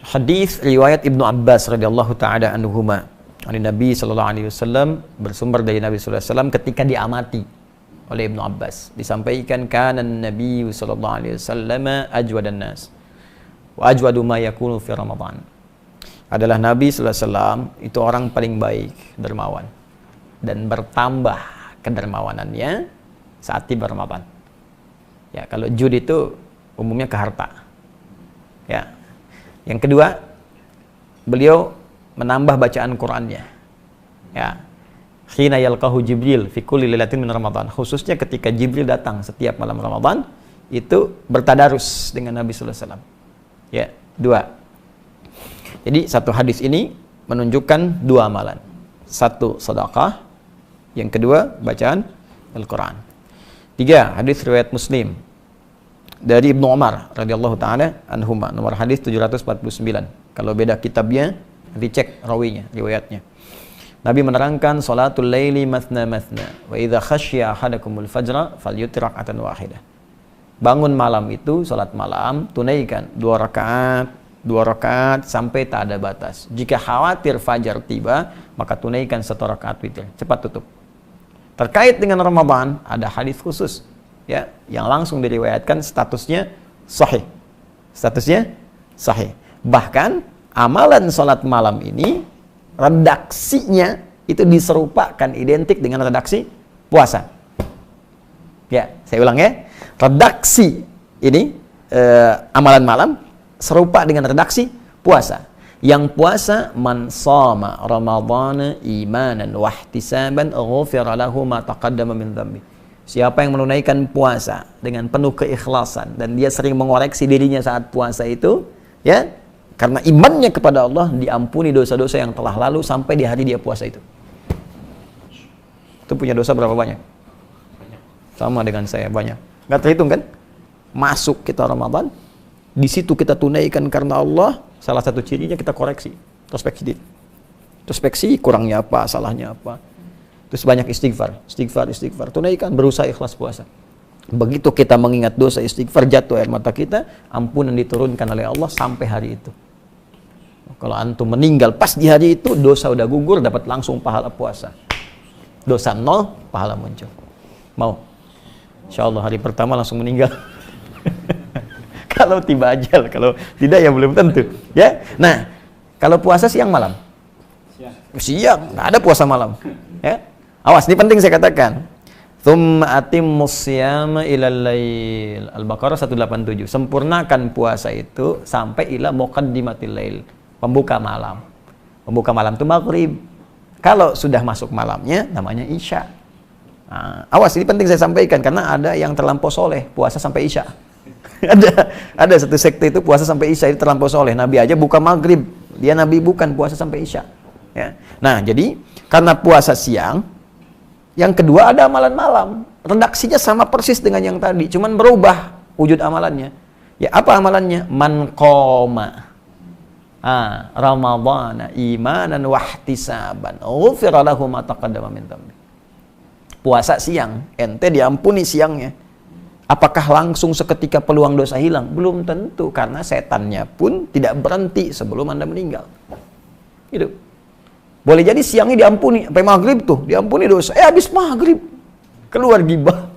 Hadis riwayat Ibnu Abbas radhiyallahu taala anhuma, dari Nabi sallallahu alaihi wasallam, bersumber dari Nabi sallallahu alaihi wasallam ketika diamati oleh Ibnu Abbas, disampaikan kana Nabi sallallahu alaihi wasallam ajwadan nas wa ajwadu ma yakunu fi Ramadan. Adalah Nabi sallallahu alaihi wasallam itu orang paling baik, dermawan, dan bertambah kedermawanannya saat tiba Ramadan. Ya, kalau jud itu umumnya ke harta. Ya. Yang kedua, beliau menambah bacaan Qur'annya. Ya. Khina yalqahu Jibril fi kulli lailatin min Ramadan. Khususnya ketika Jibril datang setiap malam Ramadan, itu bertadarus dengan Nabi sallallahu alaihi wasallam. Ya, dua. Jadi satu hadis ini menunjukkan dua amalan. Satu, sedekah. Yang kedua, bacaan Al-Quran. Tiga, hadis riwayat Muslim dari Ibnu Umar radhiyallahu taala anhuma, nomor hadis 749. Kalau beda kitabnya, dicek rawinya, riwayatnya. Nabi menerangkan salatul laili mathna mathna wa idza khasya ahadakumul fajra falyutir rak'atan wahidah. Bangun malam itu salat malam, tunaikan 2 rakaat sampai tak ada batas. Jika khawatir fajar tiba, maka tunaikan 1 rakaat witir. Cepat tutup. Terkait dengan Ramadan, ada hadis khusus, ya, yang langsung diriwayatkan statusnya sahih. Statusnya sahih. Bahkan amalan salat malam ini redaksinya itu diserupakan identik dengan redaksi puasa. Ya, saya ulang ya. Redaksi ini amalan malam serupa dengan redaksi puasa. Yang puasa, man shama ramadhana imanan wa ihtisaban ghufira lahu ma taqaddama min dhanbi. Siapa yang menunaikan puasa dengan penuh keikhlasan dan dia sering mengoreksi dirinya saat puasa itu, ya, karena imannya kepada Allah, diampuni dosa-dosa yang telah lalu sampai di hari dia puasa itu. Itu punya dosa berapa banyak? Sama dengan saya, banyak. Nggak terhitung kan? Masuk kita Ramadan, di situ kita tunaikan karena Allah. Salah satu cirinya kita koreksi, introspeksi diri. Introspeksi, kurangnya apa, salahnya apa. Terus banyak istighfar. Tunaikan, berusaha ikhlas puasa. Begitu kita mengingat dosa, istighfar, jatuh air mata kita, ampunan diturunkan oleh Allah sampai hari itu. Kalau antum meninggal pas di hari itu, dosa udah gugur, dapat langsung pahala puasa. Dosa 0, pahala muncul. Mau? Insya Allah hari pertama langsung meninggal. Kalau tiba ajal, kalau tidak ya belum tentu. Ya, nah kalau puasa siang malam, siang, nggak ada puasa malam. Ya, awas, ini penting saya katakan. Tsumma atimmus siyama ilal lail. Al-Baqarah 187. Sempurnakan puasa itu sampai ila muqaddimatil lail, pembuka malam. Pembuka malam itu maghrib. Kalau sudah masuk malamnya, namanya isya. Nah, awas, ini penting saya sampaikan karena ada yang terlampau soleh puasa sampai isya. ada satu sekte itu puasa sampai isya, itu terlampau soleh. Nabi aja buka maghrib, dia Nabi bukan puasa sampai isya. Ya. Nah, jadi karena puasa siang, yang kedua ada amalan malam. Redaksinya sama persis dengan yang tadi, cuman berubah wujud amalannya. Ya, apa amalannya? Man qoma Ramadhana imanan wa ihtisaban ghufira lahu ma taqaddama min dhanbi. Puasa siang, ente diampuni siangnya. Apakah langsung seketika peluang dosa hilang? Belum tentu, karena setannya pun tidak berhenti sebelum Anda meninggal. Gitu. Boleh jadi siangnya diampuni, sampai maghrib tuh, diampuni dosa. Habis maghrib, keluar gibah.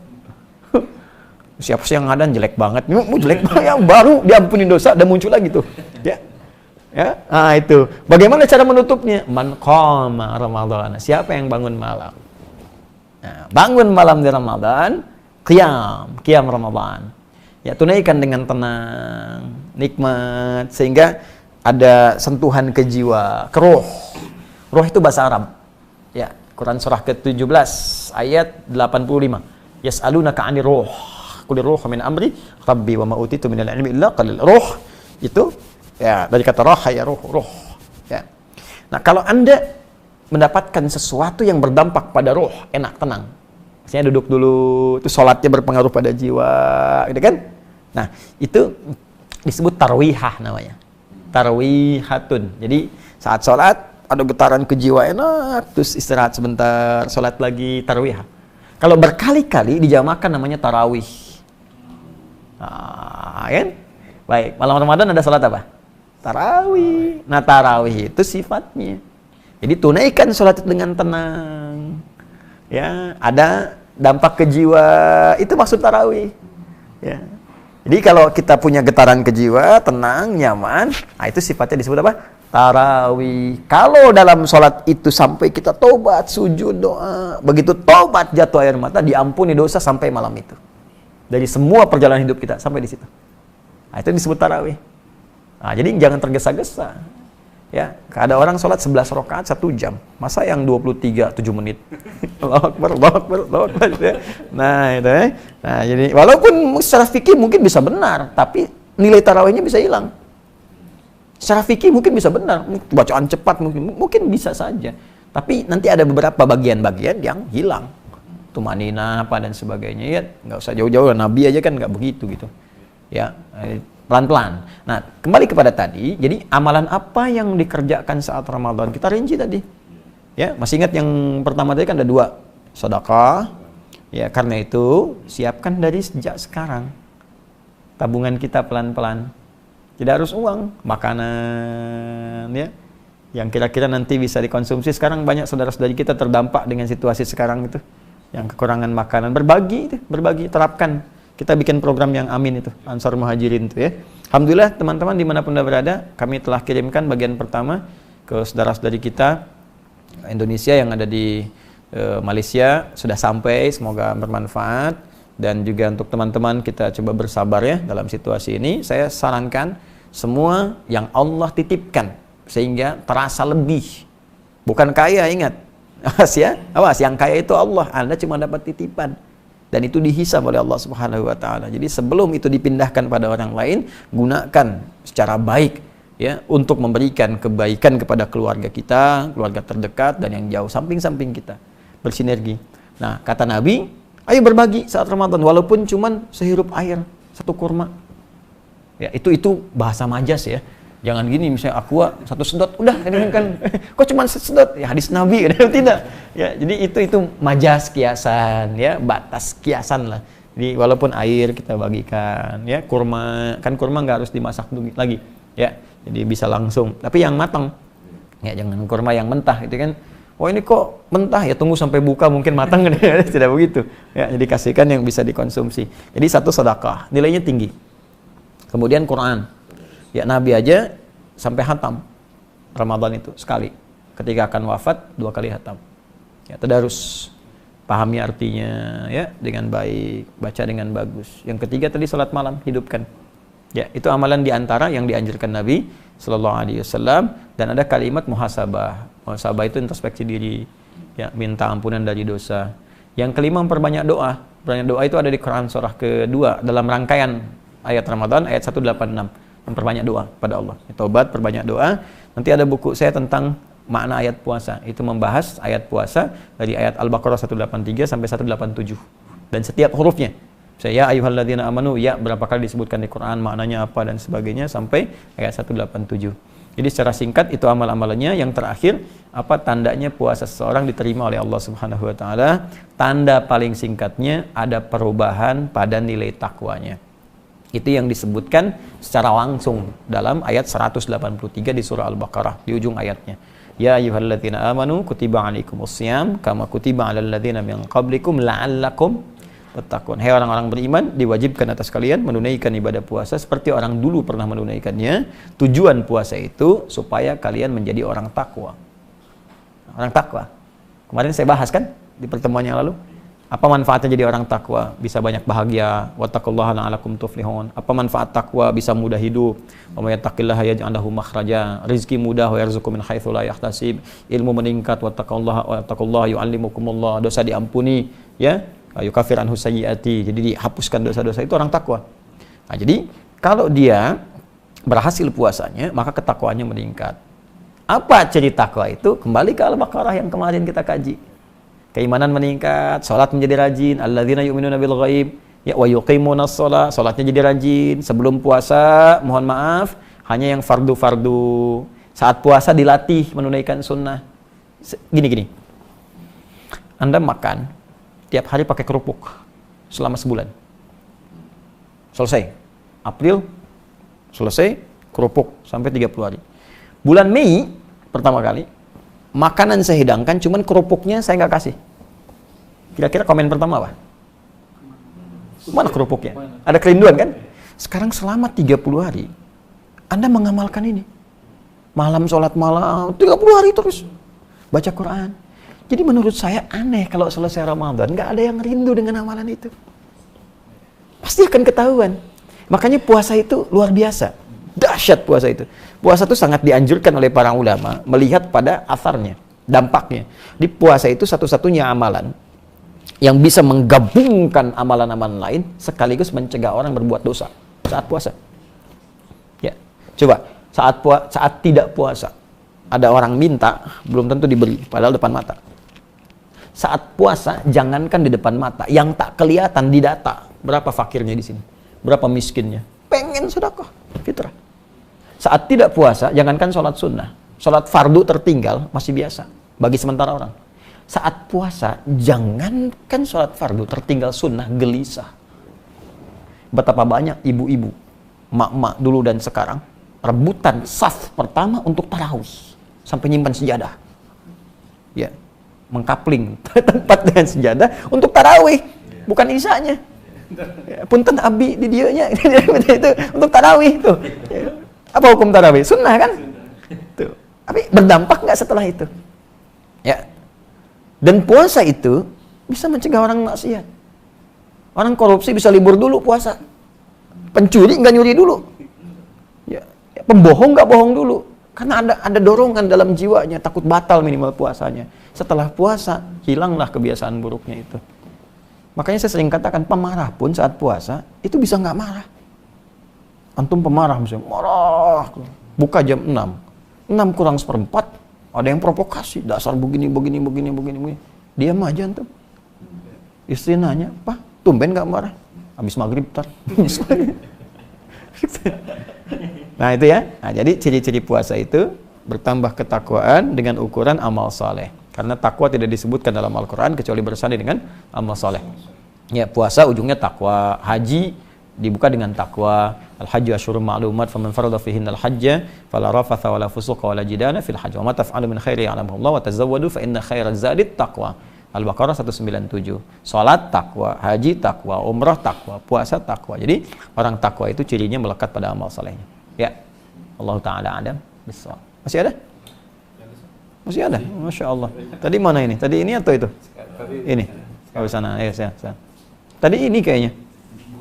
Siapa sih yang ngadan jelek banget? Mau jelek banget, yang baru diampuni dosa, dan muncul lagi tuh. Ya. Ya, nah itu. Bagaimana cara menutupnya? Man qama Ramadhan. Siapa yang bangun malam? Nah, bangun malam di Ramadan, qiyam Ramadan. Ya, tunaikan dengan tenang, nikmat, sehingga ada sentuhan ke jiwa, ke roh. Roh itu bahasa Arab. Ya, Quran surah ke-17 ayat 85. Yas'alunaka 'anir ruh. Qul ruh min amri rabbi wa ma utitu minal ilmi illa qalil. Ruh itu ya dari kata raha ya ruh. Ya. Nah, kalau Anda mendapatkan sesuatu yang berdampak pada ruh, enak, tenang. Misalnya duduk dulu, itu sholatnya berpengaruh pada jiwa, gitu kan? Nah, itu disebut tarwihah namanya. Tarwihatun. Jadi saat sholat ada getaran ke jiwa enak, terus istirahat sebentar, sholat lagi, tarwihah. Kalau berkali-kali dijamakan namanya tarawih. Nah, kan? Baik, malam Ramadan ada sholat apa? Tarawih. Nah, tarawih itu sifatnya. Jadi tunaikan sholat itu dengan tenang. Ya, ada dampak ke jiwa, itu maksud tarawih. Ya. Jadi kalau kita punya getaran ke jiwa, tenang, nyaman, nah itu sifatnya disebut apa? Tarawih. Kalau dalam sholat itu sampai kita tobat, sujud, doa, begitu tobat jatuh air mata, diampuni dosa sampai malam itu. Dari semua perjalanan hidup kita sampai di situ. Nah, itu disebut tarawih. Nah, jadi jangan tergesa-gesa. Ya, ada orang sholat 11 rakaat 1 jam. Masa yang 23 7 menit? Allahu Akbar, Allahu Akbar, Allahu Akbar, ya. Nah, itu ya. Nah, jadi walaupun secara fikih mungkin bisa benar, tapi nilai tarawihnya bisa hilang. Secara fikih mungkin bisa benar, bacaan cepat mungkin bisa saja. Tapi nanti ada beberapa bagian-bagian yang hilang. Tumanina apa dan sebagainya, ya nggak usah jauh-jauh, Nabi aja kan nggak begitu gitu. Ya, pelan-pelan. Nah, kembali kepada tadi, jadi amalan apa yang dikerjakan saat Ramadan? Kita rinci tadi. Ya, masih ingat yang pertama tadi kan ada 2, sedekah. Ya, karena itu siapkan dari sejak sekarang. Tabungan kita pelan-pelan. Tidak harus uang, makanan, ya, yang kira-kira nanti bisa dikonsumsi. Sekarang banyak saudara-saudari kita terdampak dengan situasi sekarang itu, yang kekurangan makanan. Berbagi, terapkan. Kita bikin program yang amin itu, Ansar Muhajirin itu, ya. Alhamdulillah teman-teman dimanapun Anda berada, kami telah kirimkan bagian pertama ke saudara-saudari kita Indonesia yang ada di Malaysia, sudah sampai, semoga bermanfaat. Dan juga untuk teman-teman kita coba bersabar ya dalam situasi ini. Saya sarankan semua yang Allah titipkan sehingga terasa lebih. Bukan kaya, ingat. Awas, yang kaya itu Allah. Anda cuma dapat titipan. Dan itu dihisab oleh Allah Subhanahu wa taala. Jadi sebelum itu dipindahkan pada orang lain, gunakan secara baik ya untuk memberikan kebaikan kepada keluarga kita, keluarga terdekat dan yang jauh, samping-samping kita. Bersinergi. Nah, kata Nabi, ayo berbagi saat Ramadan, walaupun cuman sehirup air, 1 kurma. Ya, itu bahasa majas ya. Jangan gini, misalnya aqua 1 sedot, udah ini kan. Kok cuma sedot? Ya hadis Nabi, tidak. Ya, jadi itu majas, kiasan, ya, batas kiasan lah. Jadi walaupun air kita bagikan, ya, kurma, kan kurma nggak harus dimasak dulu lagi, ya. Jadi bisa langsung. Tapi yang matang. Ya, jangan kurma yang mentah itu kan. Oh ini kok mentah, ya tunggu sampai buka mungkin matang. Tidak begitu ya, jadi kasihkan yang bisa dikonsumsi. Jadi 1 sedekah nilainya tinggi. Kemudian Quran ya, Nabi aja sampai hatam Ramadan itu sekali, ketika akan wafat 2 kali hatam ya. Tadarus, pahami artinya ya dengan baik, baca dengan bagus. Yang ketiga tadi salat malam, hidupkan ya. Itu amalan diantara yang dianjurkan Nabi Sallallahu Alaihi Wasallam. Dan ada kalimat muhasabah. Muhasabah itu introspeksi diri, ya, minta ampunan dari dosa. Yang kelima, memperbanyak doa. Perbanyak doa itu ada di Quran surah kedua dalam rangkaian ayat Ramadan ayat 186. Memperbanyak doa pada Allah. Taubat, perbanyak doa. Nanti ada buku saya tentang makna ayat puasa. Itu membahas ayat puasa dari ayat Al-Baqarah 183 sampai 187. Dan setiap hurufnya. Saya ayyuhalladzina amanu, ya berapa kali disebutkan di Quran, maknanya apa dan sebagainya sampai ayat 187. Jadi secara singkat itu amal-amalannya. Yang terakhir, apa tandanya puasa seseorang diterima oleh Allah Subhanahu wa taala? Tanda paling singkatnya ada perubahan pada nilai takwanya. Itu yang disebutkan secara langsung dalam ayat 183 di surah Al-Baqarah di ujung ayatnya. Ya ayyuhalladzina amanu kutiba alaikumusiyam kama kutiba alal ladzina min qablikum la'allakum tattaqun. Hai orang-orang beriman, diwajibkan atas kalian menunaikan ibadah puasa seperti orang dulu pernah menunaikannya. Tujuan puasa itu supaya kalian menjadi orang takwa. Orang takwa. Kemarin saya bahas kan di pertemuan yang lalu. Apa manfaatnya jadi orang takwa? Bisa banyak bahagia. Wattaqullaha la'allakum tuflihun. Apa manfaat takwa? Bisa mudah hidup. Wa may yattaqillaha yaj'al lahu makhraja. Rizki mudah, wa yarzuqhu min haitsu la yahtasib. Ilmu meningkat, wattaqullaha yu'allimukumullah. Dosa diampuni, ya. Yukaffir anhu sayyiati. Jadi dihapuskan dosa-dosa, itu orang takwa. Nah, jadi kalau dia berhasil puasanya, maka ketakwaannya meningkat. Apa ciri takwa itu? Kembali ke Al-Baqarah yang kemarin kita kaji. Keimanan meningkat, salat menjadi rajin, alladzina yu'minuna bil ghaib, ya wa yuqimunas shalah, salatnya jadi rajin. Sebelum puasa, mohon maaf, hanya yang fardu-fardu. Saat puasa dilatih menunaikan sunnah. Gini. Anda makan tiap hari pakai kerupuk selama sebulan. Selesai. April selesai, kerupuk sampai 30 hari. Bulan Mei pertama kali makanan saya hidangkan, cuman kerupuknya saya nggak kasih. Kira-kira komen pertama apa? Mana kerupuknya? Ada kerinduan kan? Sekarang selama 30 hari Anda mengamalkan ini. Malam sholat malam 30 hari terus baca Quran. Jadi menurut saya aneh kalau selesai Ramadan nggak ada yang rindu dengan amalan itu. Pasti akan ketahuan. Makanya puasa itu luar biasa. Dahsyat puasa itu. Puasa itu sangat dianjurkan oleh para ulama melihat pada asarnya, dampaknya. Di puasa itu satu-satunya amalan yang bisa menggabungkan amalan-amalan lain sekaligus mencegah orang berbuat dosa saat puasa. Ya, coba saat tidak puasa ada orang minta belum tentu diberi, padahal depan mata. Saat puasa jangankan di depan mata, yang tak kelihatan di data berapa fakirnya di sini, berapa miskinnya, pengen sedekah fitrah. Saat tidak puasa jangankan sholat sunnah, sholat fardu tertinggal masih biasa bagi sementara orang. Saat puasa, jangankan sholat fardu, tertinggal sunnah, gelisah. Betapa banyak ibu-ibu, mak-mak dulu dan sekarang, rebutan saf pertama untuk tarawih. Sampai nyimpan sejadah. Ya, mengkapling tempat dengan sejadah untuk tarawih. Bukan isanya. Ya, punten abi di dianya itu untuk tarawih itu. Ya. Apa hukum tarawih? Sunnah kan? Tuh. Tapi berdampak nggak setelah itu? Ya. Dan puasa itu bisa mencegah orang maksiat. Orang korupsi bisa libur dulu puasa. Pencuri nggak nyuri dulu. Ya, pembohong nggak bohong dulu. Karena ada dorongan dalam jiwanya, takut batal minimal puasanya. Setelah puasa, hilanglah kebiasaan buruknya itu. Makanya saya sering katakan, pemarah pun saat puasa, itu bisa nggak marah. Antum pemarah misalnya, marah. Buka jam 6. 6 kurang seperempat. Ada yang provokasi, dasar begini. Diam aja antum. Istri nanya, Pak, tumben gak marah? Habis maghrib tar. Nah itu ya. Nah, jadi ciri-ciri puasa itu bertambah ketakwaan dengan ukuran amal saleh. Karena takwa tidak disebutkan dalam Al-Quran kecuali bersanding dengan amal saleh. Ya, puasa ujungnya takwa. Haji dibuka dengan takwa. Al-hajju asyhurun ma'lumat faman farada fihinal hajja fala rafatha wala fusuqa wala jidala fil hajj wa ma taf'alu min khairin ya'lamuhu Allah wa tazawwadu fa inna khairaz zadit taqwa. Al-Baqarah 197. Salat takwa, haji takwa, umrah takwa, puasa takwa. Jadi orang takwa itu cirinya melekat pada amal salehnya. Ya. Allah taala adam bissawab. Masih ada? Masih ada? Masya Allah. Tadi mana ini? Tadi ini atau itu? Ini. Oh sana. Ayo sana. Tadi ini kayaknya.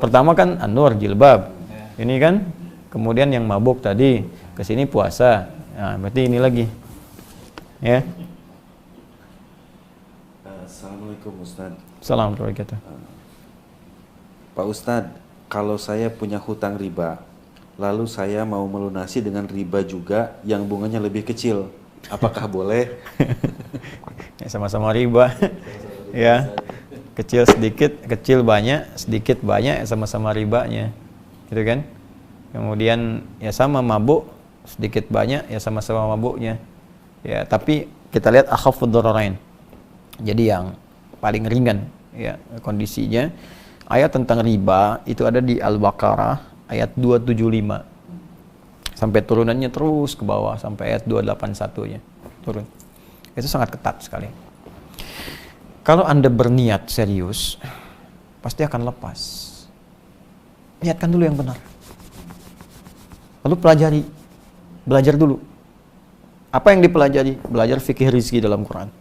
Pertama kan An-Nur, jilbab. Ini kan, kemudian yang mabuk tadi, kesini puasa. Nah, berarti ini lagi. Ya. Assalamualaikum Ustaz. Assalamualaikum. Pak Ustaz, kalau saya punya hutang riba, lalu saya mau melunasi dengan riba juga yang bunganya lebih kecil, apakah boleh? Ya, sama-sama riba. Ya. Kecil sedikit, kecil banyak, sedikit banyak, sama-sama ribanya. Gitu kan? Kemudian ya sama mabuk, sedikit banyak ya sama-sama mabuknya. Ya, tapi kita lihat akhafud dararain. Jadi yang paling ringan ya kondisinya. Ayat tentang riba itu ada di Al-Baqarah ayat 275. Sampai turunannya terus ke bawah sampai ayat 281-nya. Turun. Itu sangat ketat sekali. Kalau Anda berniat serius, pasti akan lepas. Niatkan dulu yang benar. Lalu pelajari. Belajar dulu. Apa yang dipelajari? Belajar fikih rizki dalam Quran.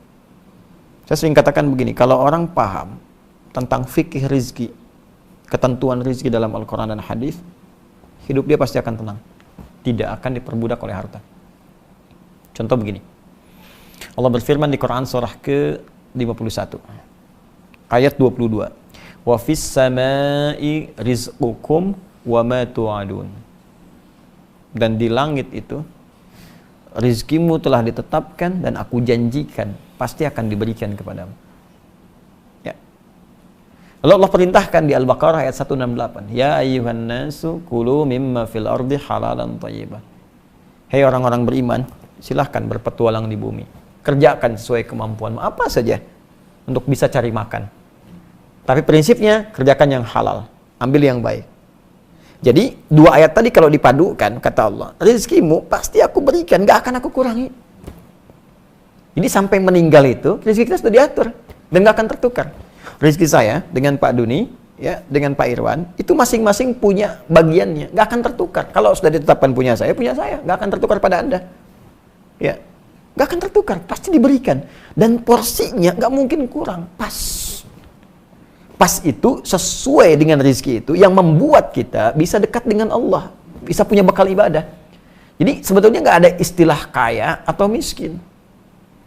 Saya sering katakan begini, kalau orang paham tentang fikih rizki, ketentuan rizki dalam Al-Quran dan hadis, hidup dia pasti akan tenang, tidak akan diperbudak oleh harta. Contoh begini, Allah berfirman di Quran surah ke-51 ayat 22, wa fis samai rizqukum wa ma tu'adun, dan di langit itu rizkimu telah ditetapkan dan aku janjikan pasti akan diberikan kepadamu. Ya. Lalu Allah perintahkan di Al-Baqarah ayat 168, ya ayyuhan nasu kulu mimma fil ardi halalan thayyibah. Hei orang-orang beriman, silahkan berpetualang di bumi, kerjakan sesuai kemampuanmu apa saja untuk bisa cari makan. Tapi prinsipnya kerjakan yang halal, ambil yang baik. Jadi dua ayat tadi kalau dipadukan, kata Allah, rizkimu pasti aku berikan, gak akan aku kurangi. Jadi sampai meninggal itu rezeki kita sudah diatur dan gak akan tertukar. Rezeki saya dengan Pak Duni, ya, dengan Pak Irwan, itu masing-masing punya bagiannya, gak akan tertukar. Kalau sudah ditetapkan punya saya, gak akan tertukar pada Anda. Ya, gak akan tertukar, pasti diberikan. Dan porsinya gak mungkin kurang, pas. Pas itu sesuai dengan rezeki itu yang membuat kita bisa dekat dengan Allah, bisa punya bekal ibadah. Jadi sebetulnya nggak ada istilah kaya atau miskin.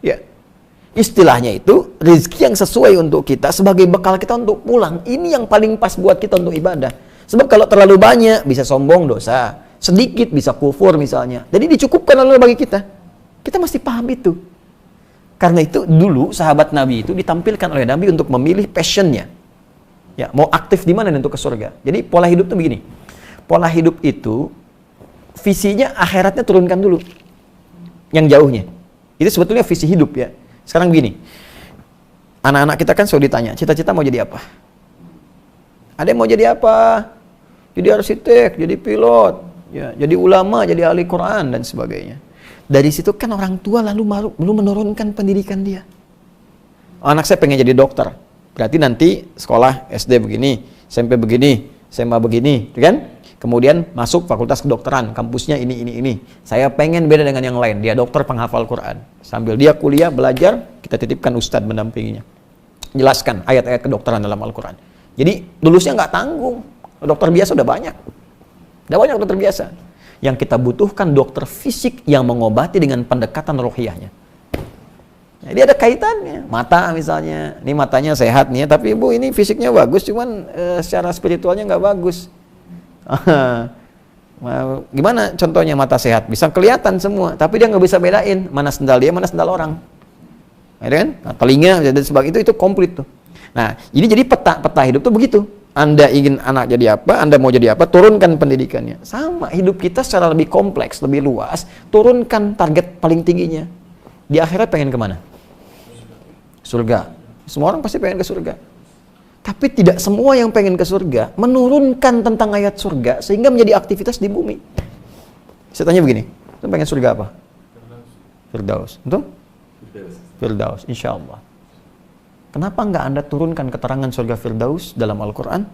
Ya, istilahnya itu rezeki yang sesuai untuk kita sebagai bekal kita untuk pulang. Ini yang paling pas buat kita untuk ibadah. Sebab kalau terlalu banyak bisa sombong, dosa. Sedikit bisa kufur misalnya. Jadi dicukupkan oleh bagi kita. Kita mesti paham itu. Karena itu dulu sahabat Nabi itu ditampilkan oleh Nabi untuk memilih passionnya. Ya, mau aktif di mana untuk ke surga. Jadi pola hidup itu begini. Pola hidup itu visinya akhiratnya turunkan dulu. Yang jauhnya. Itu sebetulnya visi hidup ya. Sekarang begini. Anak-anak kita kan selalu ditanya, cita-cita mau jadi apa? Ada yang mau jadi apa? Jadi arsitek, jadi pilot, ya, jadi ulama, jadi ahli Quran dan sebagainya. Dari situ kan orang tua lalu menurunkan pendidikan dia. Anak saya pengen jadi dokter. Berarti nanti sekolah SD begini, SMP begini, SMA begini, kan? Kemudian masuk fakultas kedokteran, kampusnya ini. Saya pengen beda dengan yang lain, dia dokter penghafal Quran. Sambil dia kuliah, belajar, kita titipkan ustadz mendampinginya. Jelaskan ayat-ayat kedokteran dalam Al-Quran. Jadi lulusnya nggak tanggung, dokter biasa udah banyak. Udah banyak dokter biasa. Yang kita butuhkan dokter fisik yang mengobati dengan pendekatan ruhiyahnya. Jadi ada kaitannya, mata misalnya, ini matanya sehat nih, tapi ibu ini fisiknya bagus, cuman secara spiritualnya nggak bagus. Gimana contohnya mata sehat? Bisa kelihatan semua, tapi dia nggak bisa bedain mana sendal dia, mana sendal orang. Ya kan? Nah, telinga dan sebagainya itu komplit tuh. Nah, ini jadi peta hidup tuh begitu. Anda ingin anak jadi apa, Anda mau jadi apa, turunkan pendidikannya. Sama, hidup kita secara lebih kompleks, lebih luas, turunkan target paling tingginya. Di akhirat pengen kemana? Surga. Semua orang pasti pengen ke surga. Tapi tidak semua yang pengen ke surga menurunkan tentang ayat surga sehingga menjadi aktivitas di bumi. Saya tanya begini, lu pengen surga apa? Firdaus. Betul? Firdaus, insya Allah. Kenapa nggak Anda turunkan keterangan surga Firdaus dalam Al-Quran?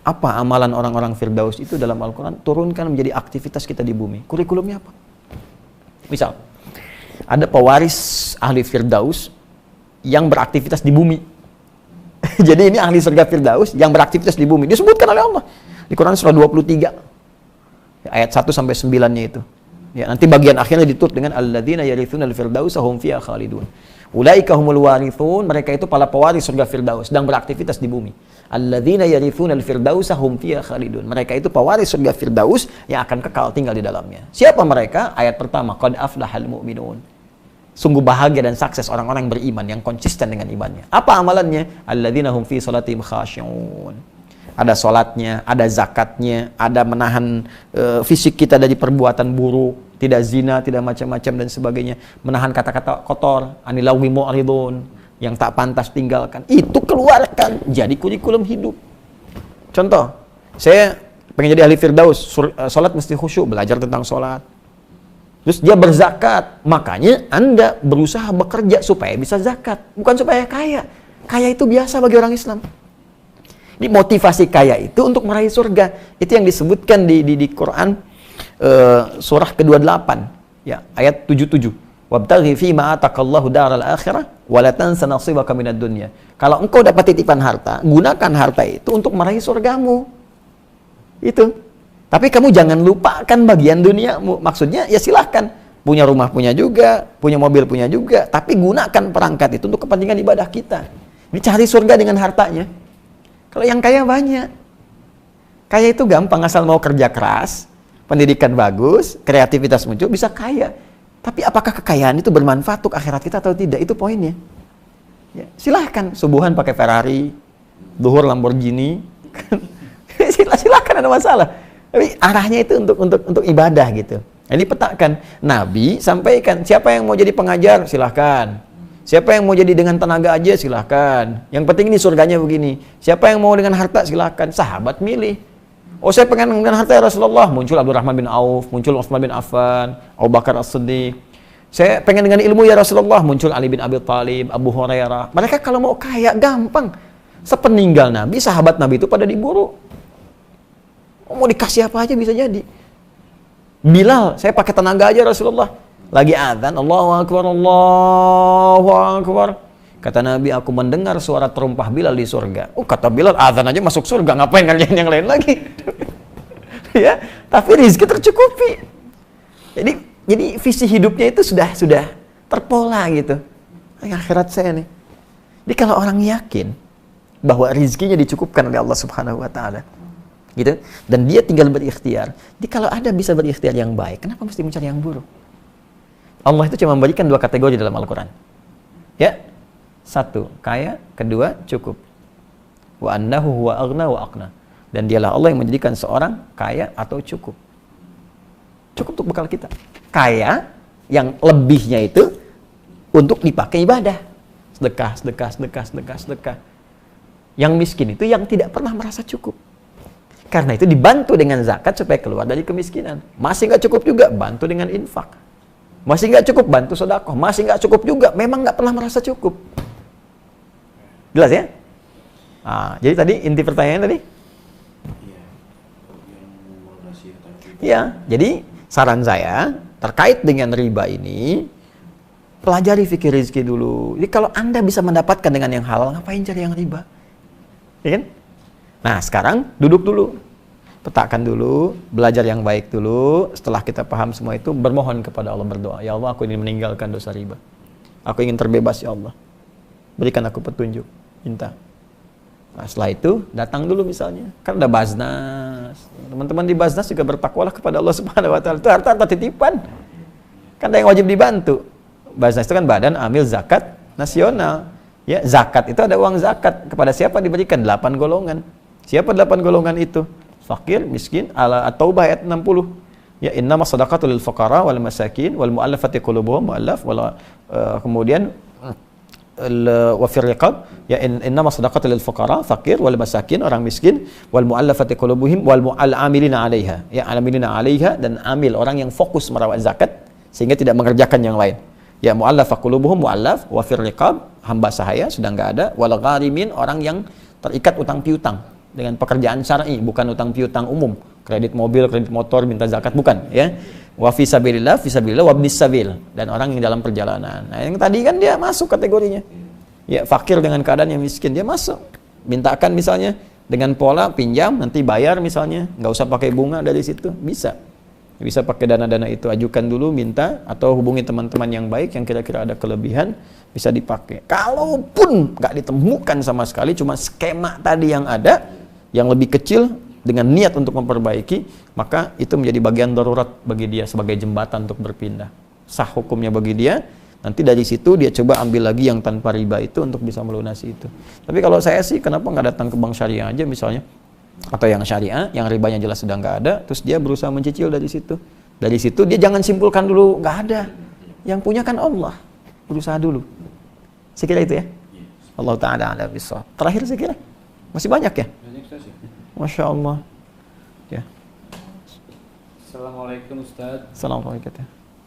Apa amalan orang-orang Firdaus itu dalam Al-Quran? Turunkan menjadi aktivitas kita di bumi. Kurikulumnya apa? Misal, ada pewaris ahli Firdaus yang beraktivitas di bumi. Jadi ini ahli surga Firdaus yang beraktivitas di bumi. Disebutkan oleh Allah di Quran surah 23 ayat 1 sampai 9-nya itu. Ya, nanti bagian akhirnya ditutup dengan alladzina yarithunal firdausa hum fiha khalidun. Ulaika humul warithun, mereka itu para pewaris surga Firdaus sedang beraktivitas di bumi. Alladzina yarithunal firdausa hum fiha khalidun. Mereka itu pewaris surga Firdaus yang akan kekal tinggal di dalamnya. Siapa mereka? Ayat pertama, qad aflahal mu'minun. Sungguh bahagia dan sukses orang-orang beriman yang konsisten dengan imannya. Apa amalannya? Alladzina hum fi salatihim khashi'un. Ada salatnya, ada zakatnya, ada menahan fisik kita dari perbuatan buruk, tidak zina, tidak macam-macam dan sebagainya, menahan kata-kata kotor, anilawi mu'ridun, yang tak pantas tinggalkan. Itu keluarkan jadi kurikulum hidup. Contoh, saya pengen jadi ahli Firdaus, salat mesti khusyuk, belajar tentang salat. Terus dia berzakat, makanya Anda berusaha bekerja supaya bisa zakat, bukan supaya kaya. Kaya itu biasa bagi orang Islam. Ini motivasi kaya itu untuk meraih surga. Itu yang disebutkan di Quran surah ke-28, ya, ayat 77. Wabtaghi fima ataqallahu daral akhirah Wala tansa nasibaka minad dunya. Kalau engkau dapat titipan harta, gunakan harta itu untuk meraih surgamu. Itu. Tapi kamu jangan lupakan bagian duniamu. Maksudnya ya silahkan. Punya rumah punya juga, punya mobil punya juga. Tapi gunakan perangkat itu untuk kepentingan ibadah kita. Ini cari surga dengan hartanya. Kalau yang kaya banyak. Kaya itu gampang, asal mau kerja keras, pendidikan bagus, kreativitas muncul, bisa kaya. Tapi apakah kekayaan itu bermanfaat untuk akhirat kita atau tidak? Itu poinnya. Ya, silahkan subuhan pakai Ferrari, duhur Lamborghini, silahkan, ada masalah. Tapi arahnya itu untuk ibadah gitu. Ini petakan. Nabi sampaikan, siapa yang mau jadi pengajar silahkan. Siapa yang mau jadi dengan tenaga aja silahkan. Yang penting ini surganya begini. Siapa yang mau dengan harta silahkan. Sahabat milih. Oh saya pengen dengan harta ya Rasulullah. Muncul Abdurrahman bin Auf, muncul Utsman bin Affan, Abu Bakar As-Siddiq. Saya pengen dengan ilmu ya Rasulullah. Muncul Ali bin Abi Thalib, Abu Hurairah. Mereka kalau mau kaya gampang. Sepeninggal Nabi, sahabat Nabi itu pada diburu. Mau dikasih apa aja bisa jadi. Bilal, saya pakai tenaga aja Rasulullah. Lagi azan, Allahu Akbar, Allahu Akbar. Kata Nabi, aku mendengar suara terumpah Bilal di surga. Oh, kata Bilal, azan aja masuk surga, ngapain ngerjain yang lain lagi? Ya, tapi rezeki tercukupi. Jadi visi hidupnya itu sudah terpola gitu. Akhirat saya nih. Jadi kalau orang yakin bahwa rezekinya dicukupkan oleh Allah Subhanahu wa taala, gitu, dan dia tinggal berikhtiar. Jadi kalau ada bisa berikhtiar yang baik, kenapa mesti mencari yang buruk? Allah itu cuma memberikan 2 kategori dalam Al-Quran. Ya, 1 kaya, 2 cukup. Wa annahu huwa aghna wa aqna. Dan dialah Allah yang menjadikan seorang kaya atau cukup. Cukup untuk bekal kita. Kaya yang lebihnya itu untuk dipakai ibadah. Sedekah. Yang miskin itu yang tidak pernah merasa cukup. Karena itu dibantu dengan zakat supaya keluar dari kemiskinan. Masih nggak cukup juga, bantu dengan infak. Masih nggak cukup, bantu sedekah. Masih nggak cukup juga, memang nggak pernah merasa cukup. Jelas ya? Nah, jadi tadi inti pertanyaan tadi? Ya, jadi saran saya terkait dengan riba ini, pelajari fikih rezeki dulu. Jadi kalau Anda bisa mendapatkan dengan yang halal, ngapain cari yang riba? Ya kan? Nah, sekarang duduk dulu. Petakan dulu, belajar yang baik dulu. Setelah kita paham semua itu, bermohon kepada Allah, berdoa. Ya Allah, aku ingin meninggalkan dosa riba. Aku ingin terbebas, ya Allah. Berikan aku petunjuk. Minta. Nah, setelah itu, datang dulu misalnya. Kan ada Baznas. Teman-teman di Baznas juga bertakwalah kepada Allah Subhanahu wa taala. Itu harta-harta titipan. Kan ada yang wajib dibantu. Baznas itu kan Badan Amil Zakat Nasional. Ya, zakat itu ada uang zakat. Kepada siapa diberikan? 8 golongan. Siapa 8 golongan itu? Fakir, miskin, ala At-Taubah ayat 60. Ya, innama shadaqatul lil fuqara wal masakin wal mu'allafati qulubuhum mu'allaf kemudian wa fir riqab, ya innama shadaqatul lil fuqara, fakir, wal masakin, orang miskin, wal mu'allafati qulubuhum wal mu'amilina 'alaiha. Ya, amilina 'alaiha, dan amil orang yang fokus merawat zakat sehingga tidak mengerjakan yang lain. Ya, mu'allafa qulubuhum mu'allaf, wa fir riqab, hamba sahaya sudah enggak ada, wal gharimin, orang yang terikat utang piutang dengan pekerjaan syar'i, bukan utang piutang umum, kredit mobil, kredit motor, minta zakat, bukan, ya. Wa fi sabilillah, wa ibnis sabil, dan orang yang dalam perjalanan. Nah, yang tadi kan dia masuk kategorinya. Ya, fakir dengan keadaan yang miskin, dia masuk. Mintakan misalnya dengan pola pinjam, nanti bayar misalnya, nggak usah pakai bunga dari situ, bisa. Bisa pakai dana-dana itu, ajukan dulu, minta, atau hubungi teman-teman yang baik yang kira-kira ada kelebihan, bisa dipakai. Kalaupun nggak ditemukan sama sekali, cuma skema tadi yang ada, yang lebih kecil dengan niat untuk memperbaiki, maka itu menjadi bagian darurat bagi dia sebagai jembatan untuk berpindah. Sah hukumnya bagi dia. Nanti dari situ dia coba ambil lagi yang tanpa riba itu untuk bisa melunasi itu. Tapi kalau saya sih, kenapa nggak datang ke bank syariah aja misalnya, atau yang syariah, yang ribanya jelas sudah nggak ada, terus dia berusaha mencicil dari situ. Dari situ dia jangan simpulkan dulu nggak ada. Yang punya kan Allah. Berusaha dulu. Saya kira itu ya. Allah Ta'ala ala bisawab. Terakhir saya kira masih banyak ya. Masya Allah. Ya. Assalamualaikum Ustaz. Assalamualaikum.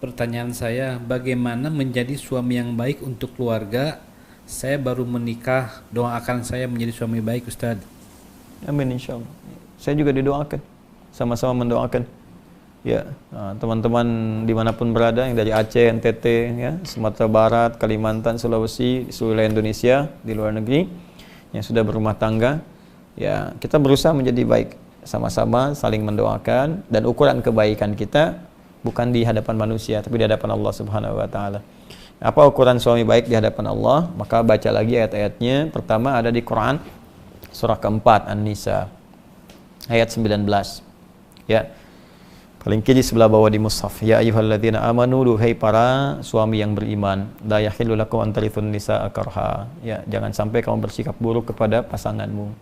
Pertanyaan saya, bagaimana menjadi suami yang baik untuk keluarga? Saya baru menikah, doakan saya menjadi suami baik Ustaz. Amin insya Allah. Saya juga didoakan. Sama-sama mendoakan. Ya, teman-teman dimanapun berada yang dari Aceh, NTT, ya, Sumatera Barat, Kalimantan, Sulawesi, di seluruh wilayah Indonesia, di luar negeri yang sudah berumah tangga, ya kita berusaha menjadi baik sama-sama, saling mendoakan, dan ukuran kebaikan kita bukan di hadapan manusia, tapi di hadapan Allah Subhanahu Wa Taala. Apa ukuran suami baik di hadapan Allah? Maka baca lagi ayat-ayatnya. Pertama ada di Quran surah keempat An-Nisa ayat 19. Ya. Paling kiri sebelah bawah di mushaf. Ya ayyuhalladzina amanu, duhai para suami yang beriman, la yahillu lakum an tarithun nisaa karha. Ya, jangan sampai kamu bersikap buruk kepada pasanganmu.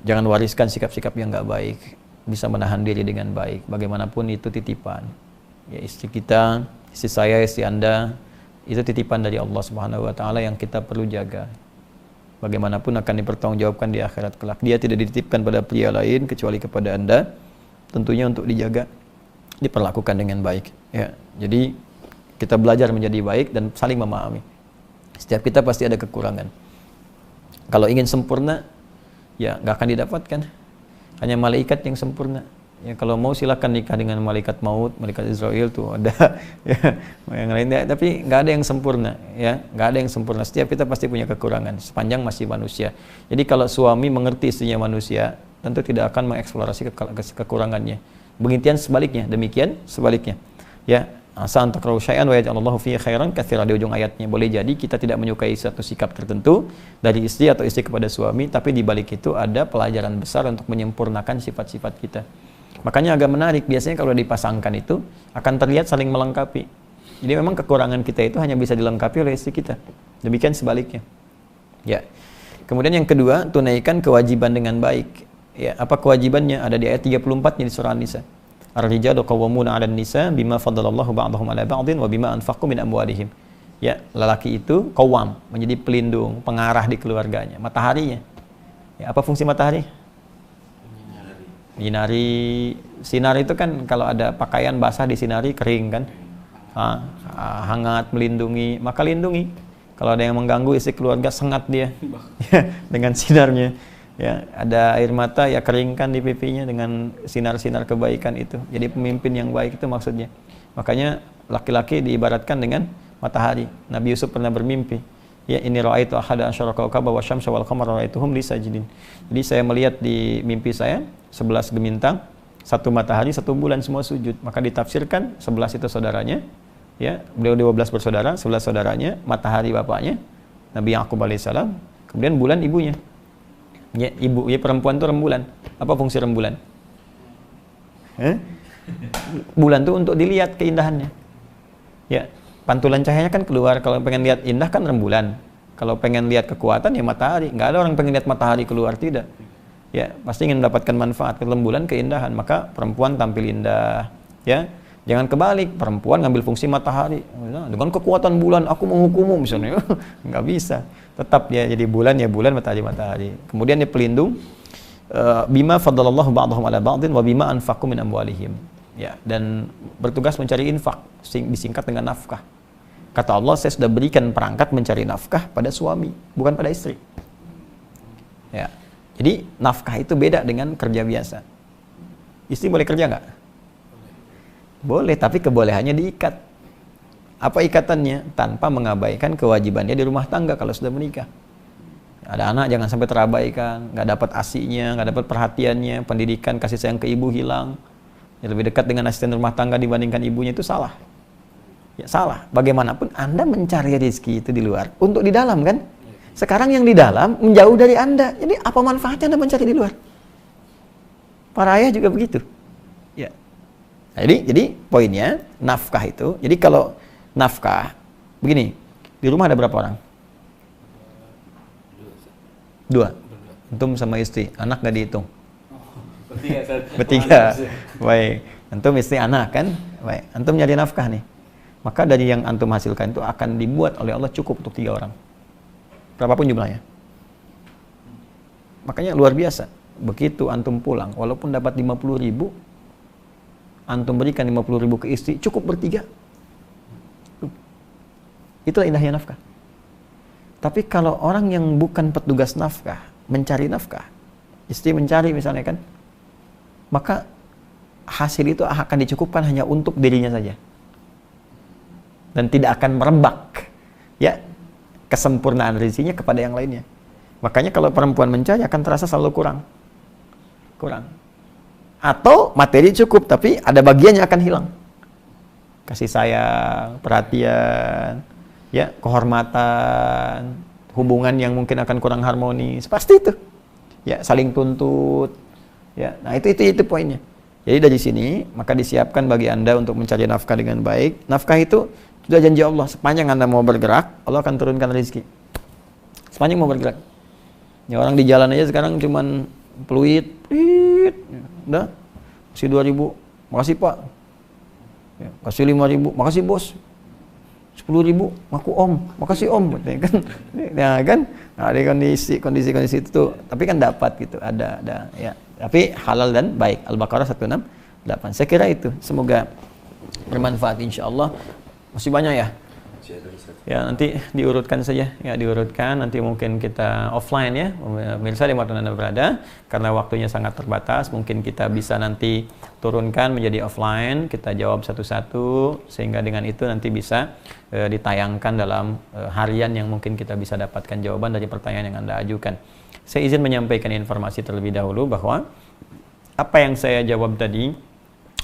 Jangan wariskan sikap-sikap yang enggak baik. Bisa menahan diri dengan baik. Bagaimanapun itu titipan. Ya, istri kita, istri saya, istri Anda, itu titipan dari Allah Subhanahu wa taala yang kita perlu jaga. Bagaimanapun akan dipertanggungjawabkan di akhirat kelak. Dia tidak dititipkan pada pria lain kecuali kepada Anda. Tentunya untuk dijaga, diperlakukan dengan baik. Ya, jadi kita belajar menjadi baik dan saling memahami. Setiap kita pasti ada kekurangan. Kalau ingin sempurna, ya nggak akan didapatkan. Hanya malaikat yang sempurna. Ya, kalau mau silakan nikah dengan malaikat maut, malaikat Israel tuh ada. Ya, yang lainnya. Tapi nggak ada yang sempurna. Ya, nggak ada yang sempurna. Setiap kita pasti punya kekurangan. Sepanjang masih manusia. Jadi kalau suami mengerti istrinya manusia, tentu tidak akan mengeksplorasi kekurangannya. Demikian sebaliknya. Ya, asa an takrahu syai'an wa yaj'alallahu fihi khairan katsiran, di ujung ayatnya. Boleh jadi kita tidak menyukai satu sikap tertentu dari istri atau istri kepada suami, tapi di balik itu ada pelajaran besar untuk menyempurnakan sifat-sifat kita. Makanya agak menarik, biasanya kalau dipasangkan itu akan terlihat saling melengkapi. Jadi memang kekurangan kita itu hanya bisa dilengkapi oleh istri kita. Demikian sebaliknya. Ya. Kemudian yang kedua, tunaikan kewajiban dengan baik. Ya, apa kewajibannya? Ada di ayat 34-nya di surah An-Nisa. Ar-rijalu qawwamuna 'alan nisa bima faddalallahu ba'dahum 'ala ba'din wa bima anfaqu min amwalihim. Ya, lelaki itu qawwam, menjadi pelindung, pengarah di keluarganya, mataharinya. Ya, apa fungsi matahari? Menyinari. Sinar itu kan kalau ada pakaian basah disinari kering kan? Hangat, melindungi, maka lindungi. Kalau ada yang mengganggu isi keluarga, sengat dia dengan sinarnya. Ya, ada air mata, ya keringkan di pipinya dengan sinar-sinar kebaikan itu. Jadi pemimpin yang baik itu maksudnya. Makanya laki-laki diibaratkan dengan matahari. Nabi Yusuf pernah bermimpi, ya inni ra'aitu ahada asyara kawkaba wa syamsa wal qamara ra'aituhum li sajidin. Jadi saya melihat di mimpi saya 11 gemintang, 1 matahari, 1 bulan semua sujud. Maka ditafsirkan 11 itu saudaranya, ya, beliau 12 bersaudara, 11 saudaranya, matahari bapaknya, Nabi Yaqub alaihissalam, kemudian bulan ibunya. Ya, ibu, ya perempuan itu rembulan. Apa fungsi rembulan? Bulan itu untuk dilihat keindahannya. Ya, pantulan cahayanya kan keluar. Kalau pengen lihat indah kan rembulan. Kalau pengen lihat kekuatan ya matahari. Nggak ada orang pengen lihat matahari keluar, tidak. Ya, pasti ingin mendapatkan manfaat. Rembulan keindahan, maka perempuan tampil indah. Ya, jangan kebalik. Perempuan ngambil fungsi matahari. Dengan kekuatan bulan aku menghukummu misalnya. Nggak bisa. Tetap dia jadi bulan, ya bulan, matahari. Kemudian dia pelindung, bima faddalallahu ba'dahum 'ala ba'din wa bima anfaqu min amwalihim. Ya, dan bertugas mencari infak, disingkat dengan nafkah. Kata Allah, saya sudah berikan perangkat mencari nafkah pada suami, bukan pada istri. Ya. Jadi nafkah itu beda dengan kerja biasa. Istri boleh kerja nggak? Boleh, tapi kebolehannya diikat. Apa ikatannya? Tanpa mengabaikan kewajibannya di rumah tangga kalau sudah menikah. Ada anak jangan sampai terabaikan, nggak dapat asinya, nggak dapat perhatiannya, pendidikan, kasih sayang ke ibu hilang. Ya, lebih dekat dengan asisten rumah tangga dibandingkan ibunya, itu salah. Ya salah. Bagaimanapun Anda mencari rezeki itu di luar, untuk di dalam kan? Sekarang yang di dalam menjauh dari Anda. Jadi apa manfaatnya Anda mencari di luar? Para ayah juga begitu. Ya. Nah, jadi poinnya nafkah itu. Jadi kalau nafkah, begini, di rumah ada berapa orang? 2. Antum sama istri, anak nggak dihitung? Bertiga. Baik. Antum istri anak kan? Baik. Antum nyari nafkah nih. Maka dari yang antum hasilkan itu akan dibuat oleh Allah cukup untuk 3 orang. Berapapun jumlahnya. Makanya luar biasa. Begitu antum pulang, walaupun dapat 50.000, antum berikan 50.000 ke istri, cukup bertiga. Itulah indahnya nafkah. Tapi kalau orang yang bukan petugas nafkah, mencari nafkah, istri mencari misalnya kan, maka hasil itu akan dicukupkan hanya untuk dirinya saja. Dan tidak akan merebak ya kesempurnaan rezekinya kepada yang lainnya. Makanya kalau perempuan mencari akan terasa selalu kurang. Atau materi cukup tapi ada bagiannya akan hilang. Kasih sayang, perhatian, ya, kehormatan, hubungan yang mungkin akan kurang harmonis. Pasti itu. Ya, saling tuntut. Ya, nah itu poinnya. Jadi dari sini maka disiapkan bagi Anda untuk mencari nafkah dengan baik. Nafkah itu sudah janji Allah, sepanjang Anda mau bergerak, Allah akan turunkan rezeki. Sepanjang mau bergerak. Ya, orang di jalan aja sekarang cuman peluit, udah, kasih 2.000, makasih Pak. Ya, kasih 5.000, makasih Bos. 10.000, ngaku Om, makasih Om. Ya kan? Nah, ada kondisi itu tuh, tapi kan dapat gitu, ada ya. Tapi halal dan baik. Al-Baqarah 168. Saya kira itu. Semoga bermanfaat insyaallah. Masih banyak ya? Ya, nanti diurutkan saja. Ya, diurutkan. Nanti mungkin kita offline ya. Pemirsa dimanapun Anda berada. Karena waktunya sangat terbatas. Mungkin kita bisa nanti turunkan menjadi offline. Kita jawab satu-satu. Sehingga dengan itu nanti bisa ditayangkan dalam harian yang mungkin kita bisa dapatkan jawaban dari pertanyaan yang Anda ajukan. Saya izin menyampaikan informasi terlebih dahulu bahwa apa yang saya jawab tadi,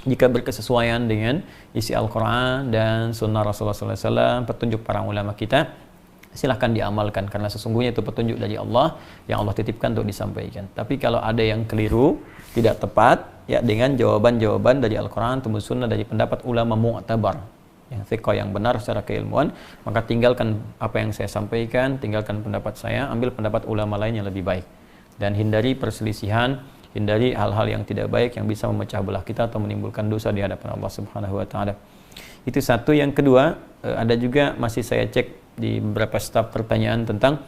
jika berkesesuaian dengan isi Al-Quran dan Sunnah Rasulullah SAW, petunjuk para ulama kita, silahkan diamalkan karena sesungguhnya itu petunjuk dari Allah yang Allah titipkan untuk disampaikan. Tapi kalau ada yang keliru, tidak tepat, ya dengan jawaban-jawaban dari Al-Quran, Tumuh Sunnah, dari pendapat ulama mu'tabar, yang thiqah, yang benar secara keilmuan, maka tinggalkan apa yang saya sampaikan, tinggalkan pendapat saya, ambil pendapat ulama lain yang lebih baik. Dan hindari perselisihan, hindari hal-hal yang tidak baik yang bisa memecah belah kita atau menimbulkan dosa di hadapan Allah Subhanahu wa taala. Itu satu. Yang kedua, ada juga masih saya cek di beberapa staf pertanyaan tentang